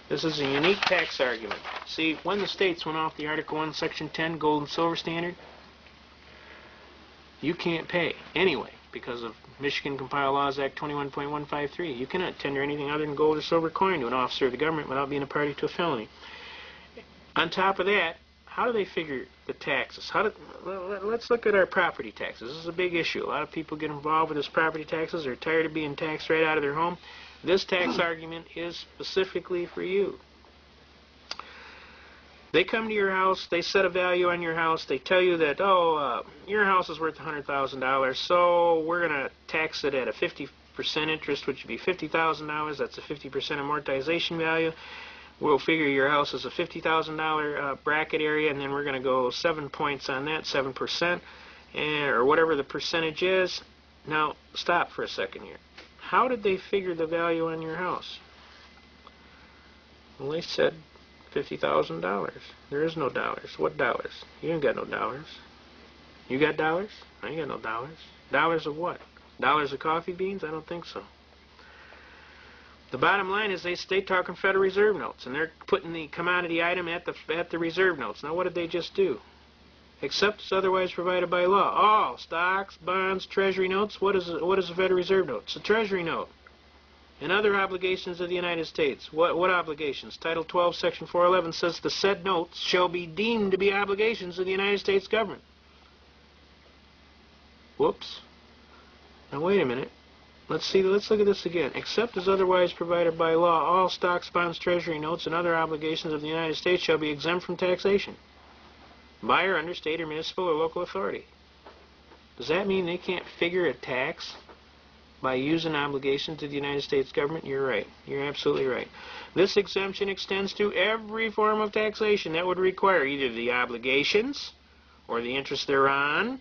Speaker 1: This is a unique tax argument. See, when the states went off the Article 1, Section 10 gold and silver standard, you can't pay anyway because of Michigan Compiled Laws Act 21.153. You cannot tender anything other than gold or silver coin to an officer of the government without being a party to a felony. On top of that, how do they figure the taxes? Let's look at our property taxes. This is a big issue. A lot of people get involved with this property taxes. They're tired of being taxed right out of their home. This tax argument is specifically for you. They come to your house, they set a value on your house, they tell you that, your house is worth $100,000, so we're going to tax it at a 50% interest, which would be $50,000. That's a 50% amortization value. We'll figure your house is a $50,000 bracket area, and then we're going to go 7 points on that, 7%, or whatever the percentage is. Now, stop for a second here. How did they figure the value on your house? Well, they said $50,000. There is no dollars. What dollars? You ain't got no dollars. You got dollars? I ain't got no dollars. Dollars of what? Dollars of coffee beans? I don't think so. The bottom line is they talking Federal Reserve notes, and they're putting the commodity item at the reserve notes. Now, what did they just do? Except as otherwise provided by law. All stocks, bonds, treasury notes. What is a Federal Reserve note? It's a treasury note. And other obligations of the United States. What obligations? Title 12, Section 411 says the said notes shall be deemed to be obligations of the United States government. Whoops. Now wait a minute. Let's look at this again. Except as otherwise provided by law, all stocks, bonds, treasury notes, and other obligations of the United States shall be exempt from taxation by or under state or municipal or local authority. Does that mean they can't figure a tax by using obligations to the United States government? You're right. You're absolutely right. This exemption extends to every form of taxation that would require either the obligations or the interest thereon,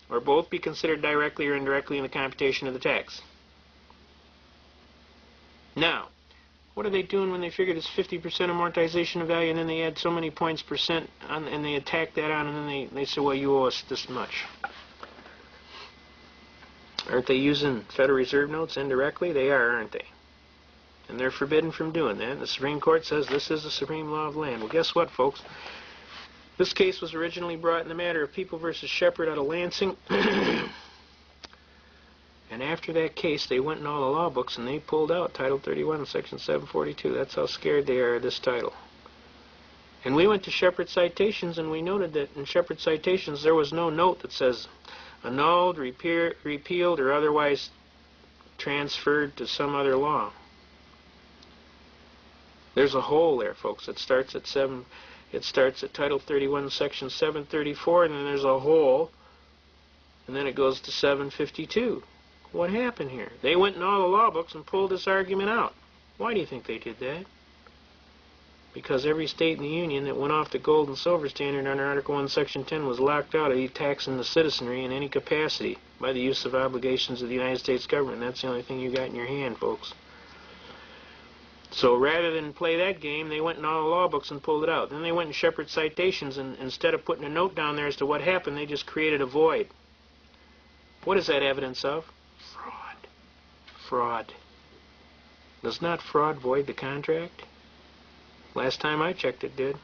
Speaker 1: or both be considered directly or indirectly in the computation of the tax. Now, what are they doing when they figure this 50% amortization of value, and then they add so many points percent on, and they attack that on, and then they say, well, you owe us this much. Aren't they using Federal Reserve notes indirectly? They are, aren't they? And they're forbidden from doing that. The Supreme Court says this is the supreme law of the land. Well, guess what, folks? This case was originally brought in the matter of People versus Shepherd out of Lansing. And after that case, they went in all the law books and they pulled out Title 31, Section 742. That's how scared they are of this title. And we went to Shepherd Citations, and we noted that in Shepherd Citations there was no note that says annulled, repealed, or otherwise transferred to some other law. There's a hole there, folks. It starts at Title 31, Section 734, and then there's a hole, and then it goes to 752. What happened here? They went in all the law books and pulled this argument out. Why do you think they did that? Because every state in the Union that went off the gold and silver standard under Article 1, Section 10 was locked out of taxing the citizenry in any capacity by the use of obligations of the United States government. That's the only thing you got in your hand, folks. So rather than play that game, they went in all the law books and pulled it out. Then they went in Shepherd Citations, and instead of putting a note down there as to what happened, they just created a void. What is that evidence of? Fraud. Fraud. Does not fraud void the contract? Last time I checked, it did.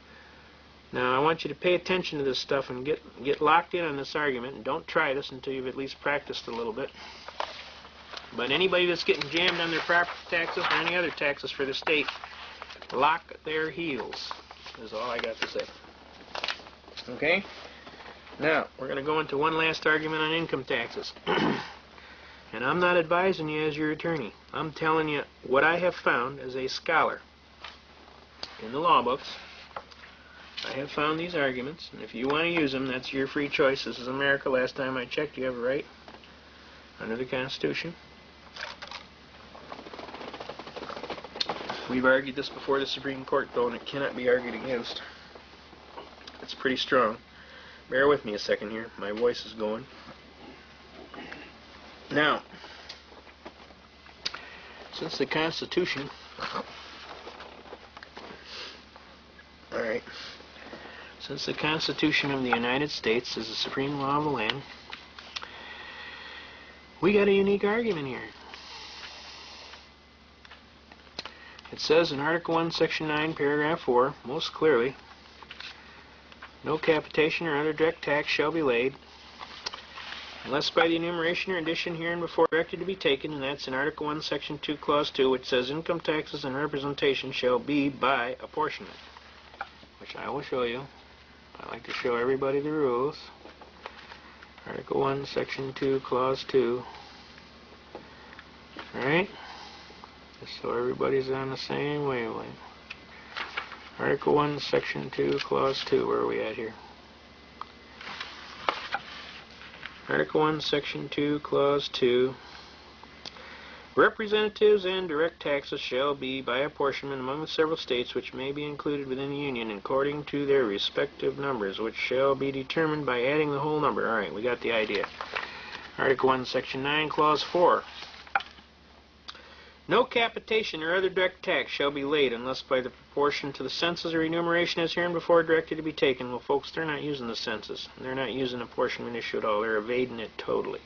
Speaker 1: Now, I want you to pay attention to this stuff and get locked in on this argument, and don't try this until you've at least practiced a little bit. But anybody that's getting jammed on their property taxes or any other taxes for the state, lock their heels, is all I got to say. Okay? Now, we're going to go into one last argument on income taxes. And I'm not advising you as your attorney. I'm telling you what I have found as a scholar in the law books. I have found these arguments, and if you want to use them, that's your free choice. This is America. Last time I checked, you have a right under the Constitution. We've argued this before the Supreme Court, though, and it cannot be argued against. It's pretty strong. Bear with me a second here. My voice is going. Now, since the Constitution... Alright. Since the Constitution of the United States is the supreme law of the land, we got a unique argument here. It says in Article 1, Section 9, Paragraph 4, most clearly, no capitation or other direct tax shall be laid unless by the enumeration or addition hereinbefore directed to be taken, and that's in Article 1, Section 2, Clause 2, which says income taxes and representation shall be by apportionment, which I will show you. I like to show everybody the rules. Article 1, Section 2, Clause 2. Alright? Just so everybody's on the same wavelength. Article 1, Section 2, Clause 2. Where are we at here? Article 1, Section 2, Clause 2. Representatives and direct taxes shall be by apportionment among the several states which may be included within the Union according to their respective numbers, which shall be determined by adding the whole number. Alright, we got the idea. Article 1, Section 9, Clause 4. No capitation or other direct tax shall be laid unless by the proportion to the census or enumeration as hereinbefore directed to be taken. Well, folks, they're not using the census. They're not using apportionment issue at all. They're evading it totally.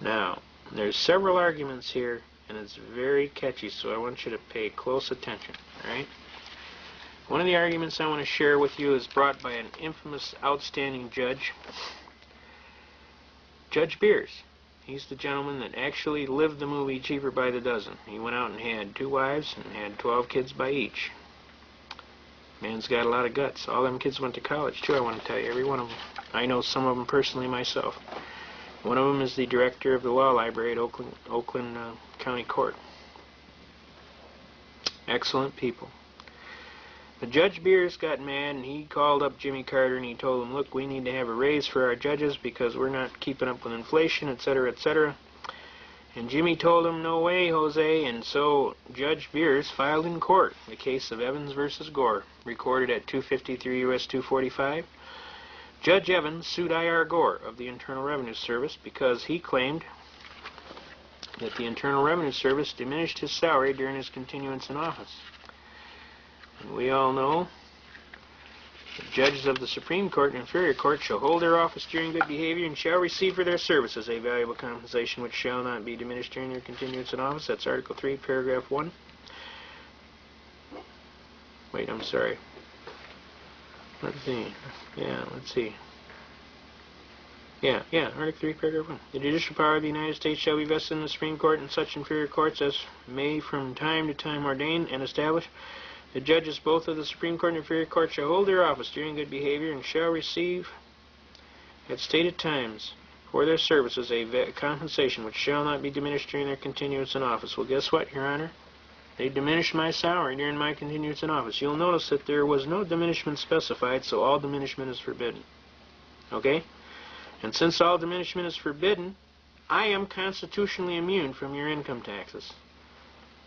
Speaker 1: Now, there's several arguments here, and it's very catchy, so I want you to pay close attention. Alright? One of the arguments I want to share with you is brought by an infamous, outstanding judge, Judge Beers. He's the gentleman that actually lived the movie Cheaper by the Dozen. He went out and had 2 wives and had 12 kids by each. Man's got a lot of guts. All them kids went to college, too, I want to tell you. Every one of them. I know some of them personally myself. One of them is the director of the law library at Oakland County Court. Excellent people. But Judge Beers got mad, and he called up Jimmy Carter, and he told him, look, we need to have a raise for our judges because we're not keeping up with inflation, etc., etc. And Jimmy told him, no way, Jose, and so Judge Beers filed in court the case of Evans versus Gore, recorded at 253 U.S. 245. Judge Evans sued I.R. Gore of the Internal Revenue Service because he claimed that the Internal Revenue Service diminished his salary during his continuance in office. And we all know that judges of the Supreme Court and inferior court shall hold their office during good behavior and shall receive for their services a valuable compensation which shall not be diminished during their continuance in office. That's Article 3, Paragraph 1. Wait, I'm sorry. Let's see. Article 3, Paragraph 1. The judicial power of the United States shall be vested in the Supreme Court and such inferior courts as may from time to time ordain and establish. The judges both of the Supreme Court and inferior court shall hold their office during good behavior and shall receive at stated times for their services a compensation which shall not be diminished during their continuance in office. Well, guess what, Your Honor? They diminished my salary during my continuance in office. You'll notice that there was no diminishment specified, so all diminishment is forbidden. Okay? And since all diminishment is forbidden, I am constitutionally immune from your income taxes.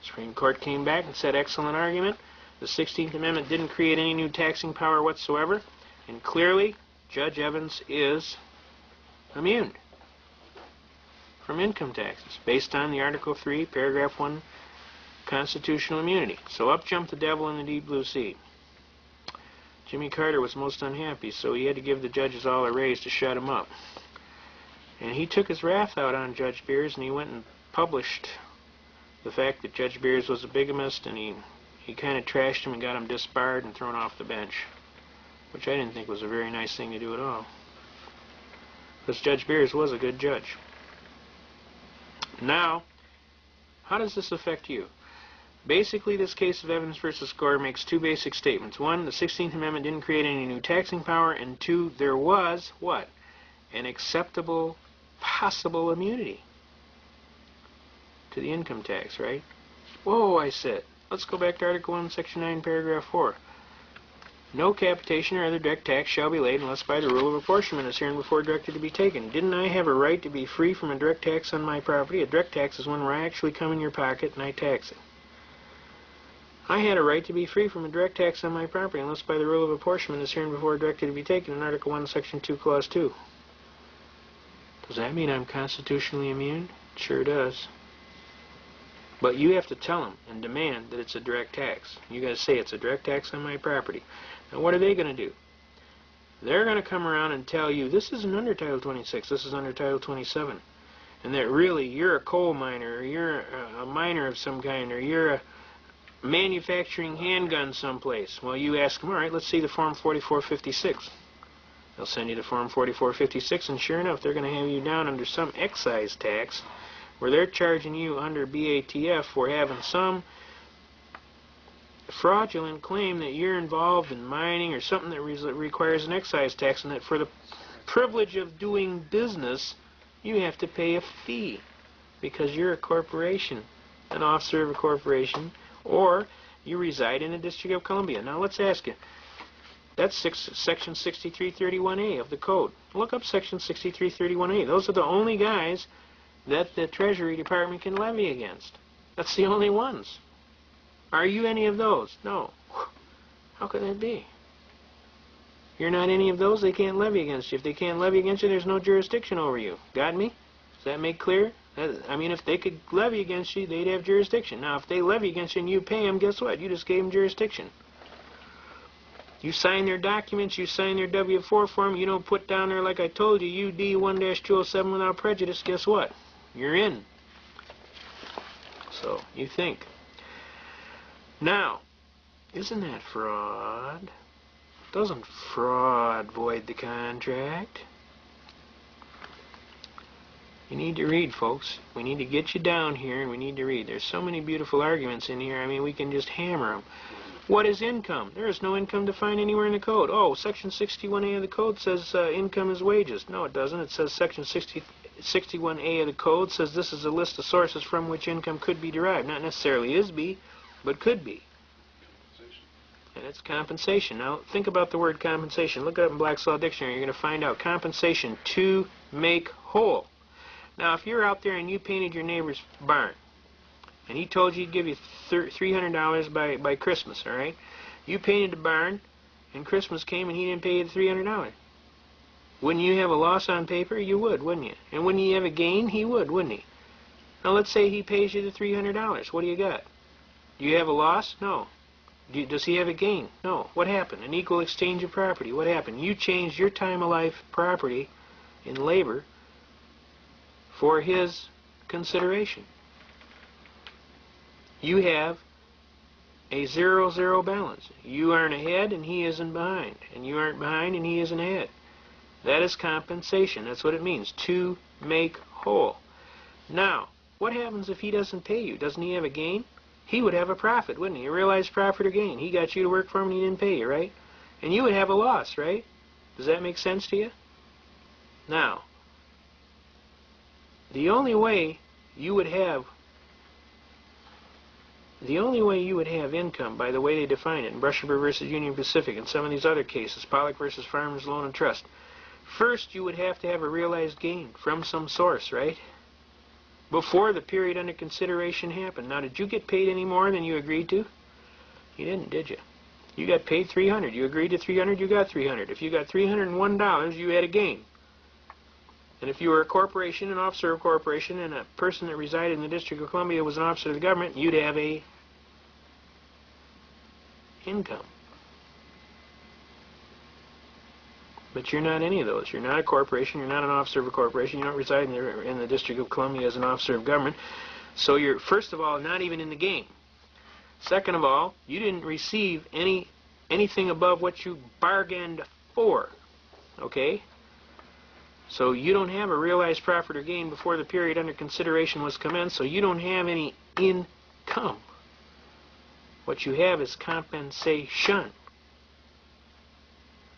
Speaker 1: The Supreme Court came back and said, excellent argument. The 16th Amendment didn't create any new taxing power whatsoever, and clearly, Judge Evans is immune from income taxes, based on the Article 3, Paragraph 1 constitutional immunity. So up jumped the devil in the deep blue sea. Jimmy Carter was most unhappy, so he had to give the judges all a raise to shut him up. And he took his wrath out on Judge Beers, and he went and published the fact that Judge Beers was a bigamist, and he kind of trashed him and got him disbarred and thrown off the bench, which I didn't think was a very nice thing to do at all, because Judge Beers was a good judge. Now, how does this affect you? Basically, this case of Evans versus Gore makes two basic statements. One, the 16th Amendment didn't create any new taxing power, and two, there was, what? An acceptable, possible immunity to the income tax, right? Whoa, I said. Let's go back to Article 1, Section 9, Paragraph 4. No capitation or other direct tax shall be laid unless by the rule of apportionment is hereinbefore directed to be taken. Didn't I have a right to be free from a direct tax on my property? A direct tax is one where I actually come in your pocket and I tax it. I had a right to be free from a direct tax on my property unless by the rule of apportionment is hereinbefore directed to be taken in Article 1, Section 2, Clause 2. Does that mean I'm constitutionally immune? It sure does. But you have to tell them and demand that it's a direct tax. You got to say it's a direct tax on my property. Now what are they going to do? They're going to come around and tell you this isn't under Title 26, this is under Title 27. And that really you're a coal miner, or you're a miner of some kind, or you're a manufacturing handgun someplace. Well, you ask them, all right, let's see the Form 4456. They'll send you the Form 4456, and sure enough, they're going to have you down under some excise tax where they're charging you under BATF for having some fraudulent claim that you're involved in mining or something that requires an excise tax, and that for the privilege of doing business, you have to pay a fee because you're a corporation, an officer of a corporation, or you reside in the District of Columbia. Now let's ask you, that's Section 6331A of the Code. Look up Section 6331A. Those are the only guys that the Treasury Department can levy against. That's the only ones. Are you any of those? No. How could that be? You're not any of those, they can't levy against you. If they can't levy against you, there's no jurisdiction over you. Got me? Does that make clear? I mean, if they could levy against you, they'd have jurisdiction. Now, if they levy against you and you pay them, guess what? You just gave them jurisdiction. You sign their documents, you sign their W-4 form, you don't put down there, like I told you, UD 1-207 without prejudice, guess what? You're in. So, you think. Now, isn't that fraud? Doesn't fraud void the contract? You need to read, folks. We need to get you down here, and we need to read. There's so many beautiful arguments in here. I mean, we can just hammer them. What is income? There is no income defined anywhere in the Code. Oh, Section 61A of the Code says income is wages. No, it doesn't. It says Section 61A of the Code says this is a list of sources from which income could be derived. Not necessarily is be, but could be. And it's compensation. Now, think about the word compensation. Look it up in Black's Law Dictionary. You're going to find out compensation, to make whole. Now, if you're out there and you painted your neighbor's barn, and he told you he'd give you $300 by Christmas, all right? You painted the barn, and Christmas came, and he didn't pay you the $300. Wouldn't you have a loss on paper? You would, wouldn't you? And wouldn't you have a gain? He would, wouldn't he? Now let's say he pays you the $300. What do you got? Do you have a loss? No. Does he have a gain? No. What happened? An equal exchange of property. What happened? You changed your time of life property in labor for his consideration. You have a 0-0 balance. You aren't ahead and he isn't behind. And you aren't behind and he isn't ahead. That is compensation. That's what it means. To make whole. Now, what happens if he doesn't pay you? Doesn't he have a gain? He would have a profit, wouldn't he? A realized profit or gain. He got you to work for him and he didn't pay you, right? And you would have a loss, right? Does that make sense to you? Now, the only way you would have income, by the way they define it in Brusheber versus Union Pacific and some of these other cases, Pollock versus Farmers Loan and Trust, first you would have to have a realized gain from some source, right? Before the period under consideration happened. Now, did you get paid any more than you agreed to? You didn't, did you? You got paid $300. You agreed to $300, you got $300. If you got $301, you had a gain. And if you were a corporation, an officer of a corporation, and a person that resided in the District of Columbia was an officer of the government, you'd have a income. But you're not any of those. You're not a corporation. You're not an officer of a corporation. You don't reside in the District of Columbia as an officer of government. So you're, first of all, not even in the game. Second of all, you didn't receive anything above what you bargained for. Okay? So you don't have a realized profit or gain before the period under consideration was commenced, so you don't have any income. What you have is compensation.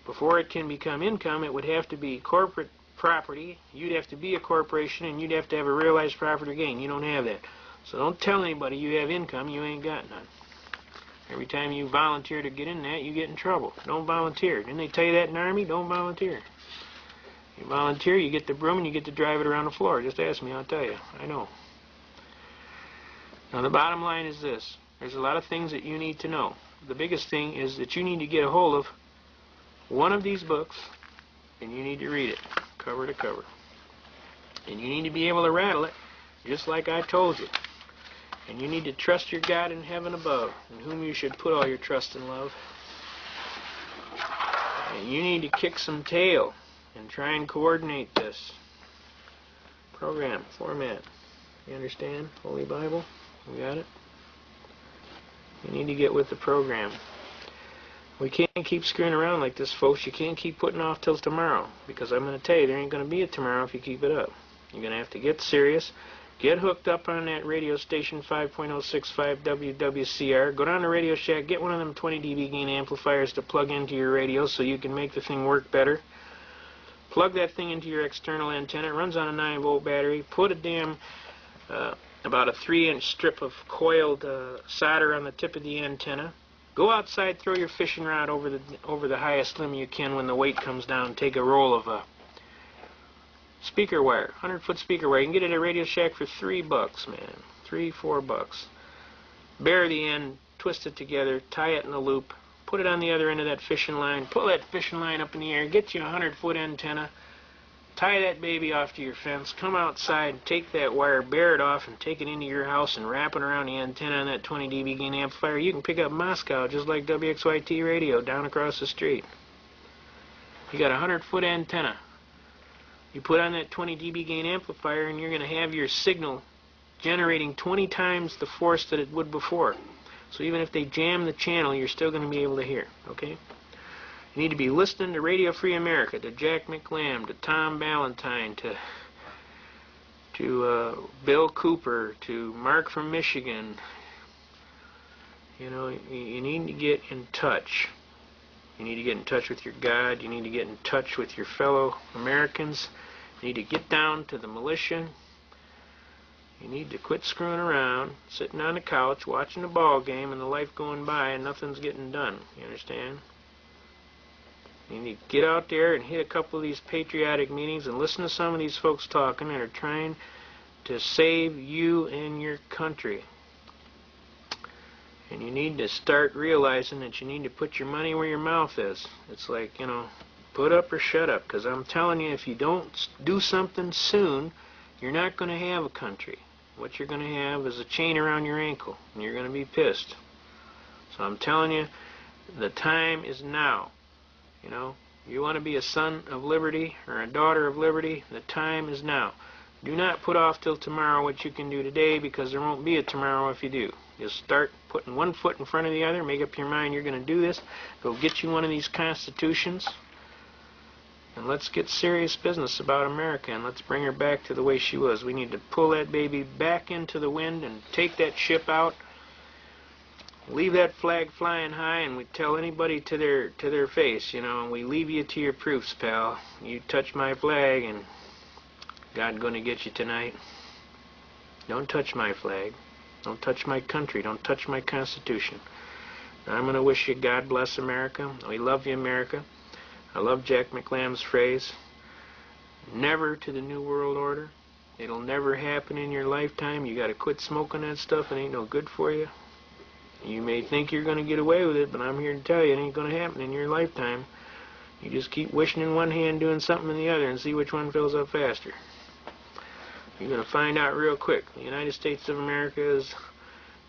Speaker 1: Before it can become income, it would have to be corporate property. You'd have to be a corporation, and you'd have to have a realized profit or gain. You don't have that. So don't tell anybody you have income. You ain't got none. Every time you volunteer to get in that, you get in trouble. Don't volunteer. Didn't they tell you that in the Army? Don't volunteer. You volunteer, you get the broom, and you get to drive it around the floor. Just ask me, I'll tell you. I know. Now, the bottom line is this. There's a lot of things that you need to know. The biggest thing is that you need to get a hold of one of these books, and you need to read it, cover to cover. And you need to be able to rattle it, just like I told you. And you need to trust your God in heaven above, in whom you should put all your trust and love. And you need to kick some tail and try and coordinate this. Program, format. You understand? Holy Bible? We got it? You need to get with the program. We can't keep screwing around like this, folks. You can't keep putting off till tomorrow, because I'm going to tell you, there ain't going to be a tomorrow if you keep it up. You're going to have to get serious, get hooked up on that radio station 5.065 WWCR, go down to Radio Shack, get one of them 20 dB gain amplifiers to plug into your radio so you can make the thing work better. Plug that thing into your external antenna. It runs on a 9-volt battery. Put a damn about a 3-inch strip of coiled solder on the tip of the antenna. Go outside, throw your fishing rod over the highest limb you can when the weight comes down. Take a roll of speaker wire, 100-foot speaker wire. You can get it at Radio Shack for $3, man. $3-4. Bare the end, twist it together, tie it in a loop, put it on the other end of that fishing line, pull that fishing line up in the air, get you a 100-foot antenna, tie that baby off to your fence, come outside, take that wire, bear it off, and take it into your house and wrap it around the antenna on that 20 dB gain amplifier. You can pick up Moscow just like WXYT radio down across the street. You got a 100-foot antenna. You put on that 20 dB gain amplifier, and you're going to have your signal generating 20 times the force that it would before. So even if they jam the channel, you're still going to be able to hear, okay? You need to be listening to Radio Free America, to Jack McLam, to Tom Ballantyne, to Bill Cooper, to Mark from Michigan. You know, you need to get in touch. You need to get in touch with your God. You need to get in touch with your fellow Americans. You need to get down to the militia. You need to quit screwing around, sitting on the couch, watching the ball game, and the life going by, and nothing's getting done. You understand? You need to get out there and hit a couple of these patriotic meetings and listen to some of these folks talking that are trying to save you and your country. And you need to start realizing that you need to put your money where your mouth is. It's like, you know, put up or shut up. Because I'm telling you, if you don't do something soon, you're not going to have a country. what you're going to have is a chain around your ankle, and you're going to be pissed. So I'm telling you, the time is now. You know, you want to be a son of liberty or a daughter of liberty, the time is now. Do not put off till tomorrow what you can do today, because there won't be a tomorrow if you do. Just start putting one foot in front of the other, make up your mind you're going to do this, go get you one of these constitutions, and let's get serious business about America, and let's bring her back to the way she was. We need to pull that baby back into the wind and take that ship out, leave that flag flying high, and we tell anybody to their face, you know, and we leave you to your proofs, pal. You touch my flag and God's going to get you tonight. Don't touch my flag. Don't touch my country. Don't touch my Constitution. I'm going to wish you God bless America. We love you, America. I love Jack McLam's phrase, never to the New World Order. It'll never happen in your lifetime. You got to quit smoking that stuff. It ain't no good for you. You may think you're going to get away with it, but I'm here to tell you it ain't going to happen in your lifetime. You just keep wishing in one hand, doing something in the other, and see which one fills up faster. You're going to find out real quick. The United States of America is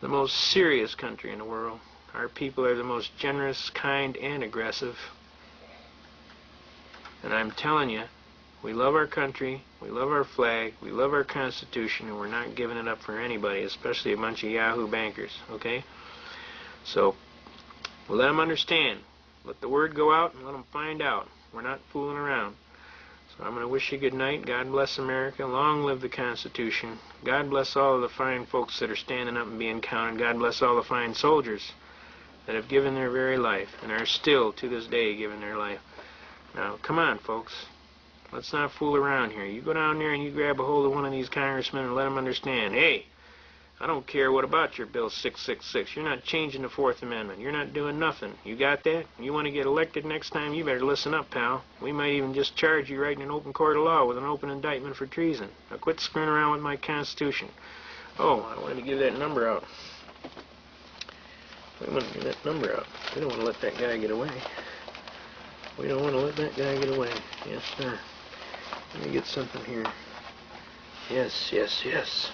Speaker 1: the most serious country in the world. Our people are the most generous, kind, and aggressive. And I'm telling you, we love our country, we love our flag, we love our Constitution, and we're not giving it up for anybody, especially a bunch of Yahoo bankers, okay? So, we'll let them understand. Let the word go out and let them find out. We're not fooling around. So I'm going to wish you good night. God bless America. Long live the Constitution. God bless all of the fine folks that are standing up and being counted. God bless all the fine soldiers that have given their very life and are still, to this day, giving their life. Now, come on, folks. Let's not fool around here. You go down there and you grab a hold of one of these congressmen and let them understand, hey, I don't care what about your Bill 666. You're not changing the Fourth Amendment. You're not doing nothing. You got that? You want to get elected next time, you better listen up, pal. We might even just charge you right in an open court of law with an open indictment for treason. Now quit screwing around with my Constitution. Oh, I wanted to give that number out. We want to give that number out. We don't want to let that guy get away. We don't want to let that guy get away. Yes, sir. Let me get something here. Yes, yes, yes.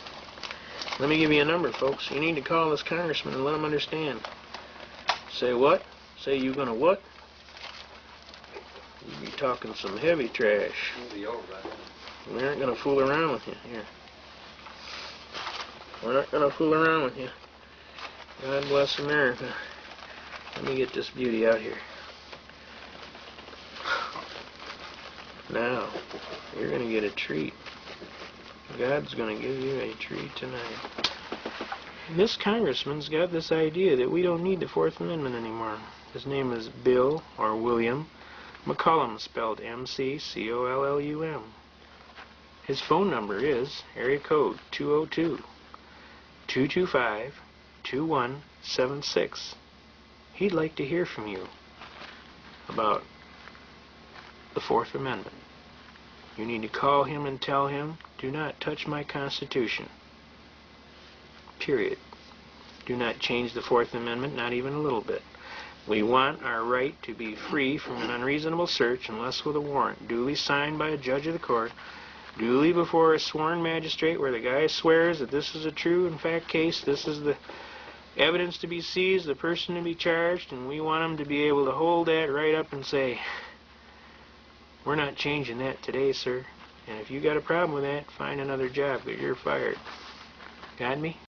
Speaker 1: Let me give you a number, folks. You need to call this congressman and let him understand. Say what? Say you gonna what? You be talking some heavy trash. We aren't gonna fool around with you. Here. We're not gonna fool around with you. God bless America. Let me get this beauty out here. Now, you're gonna get a treat. God's going to give you a treat tonight. This congressman's got this idea that we don't need the Fourth Amendment anymore. His name is Bill, or William, McCollum, spelled M-C-C-O-L-L-U-M. His phone number is area code 202-225-2176. He'd like to hear from you about the Fourth Amendment. You need to call him and tell him, do not touch my Constitution. Period. Do not change the Fourth Amendment, not even a little bit. We want our right to be free from an unreasonable search unless with a warrant, duly signed by a judge of the court, duly before a sworn magistrate where the guy swears that this is a true, in fact, case, this is the evidence to be seized, the person to be charged, and we want him to be able to hold that right up and say, we're not changing that today, sir. And if you got a problem with that, find another job, because you're fired. Got me?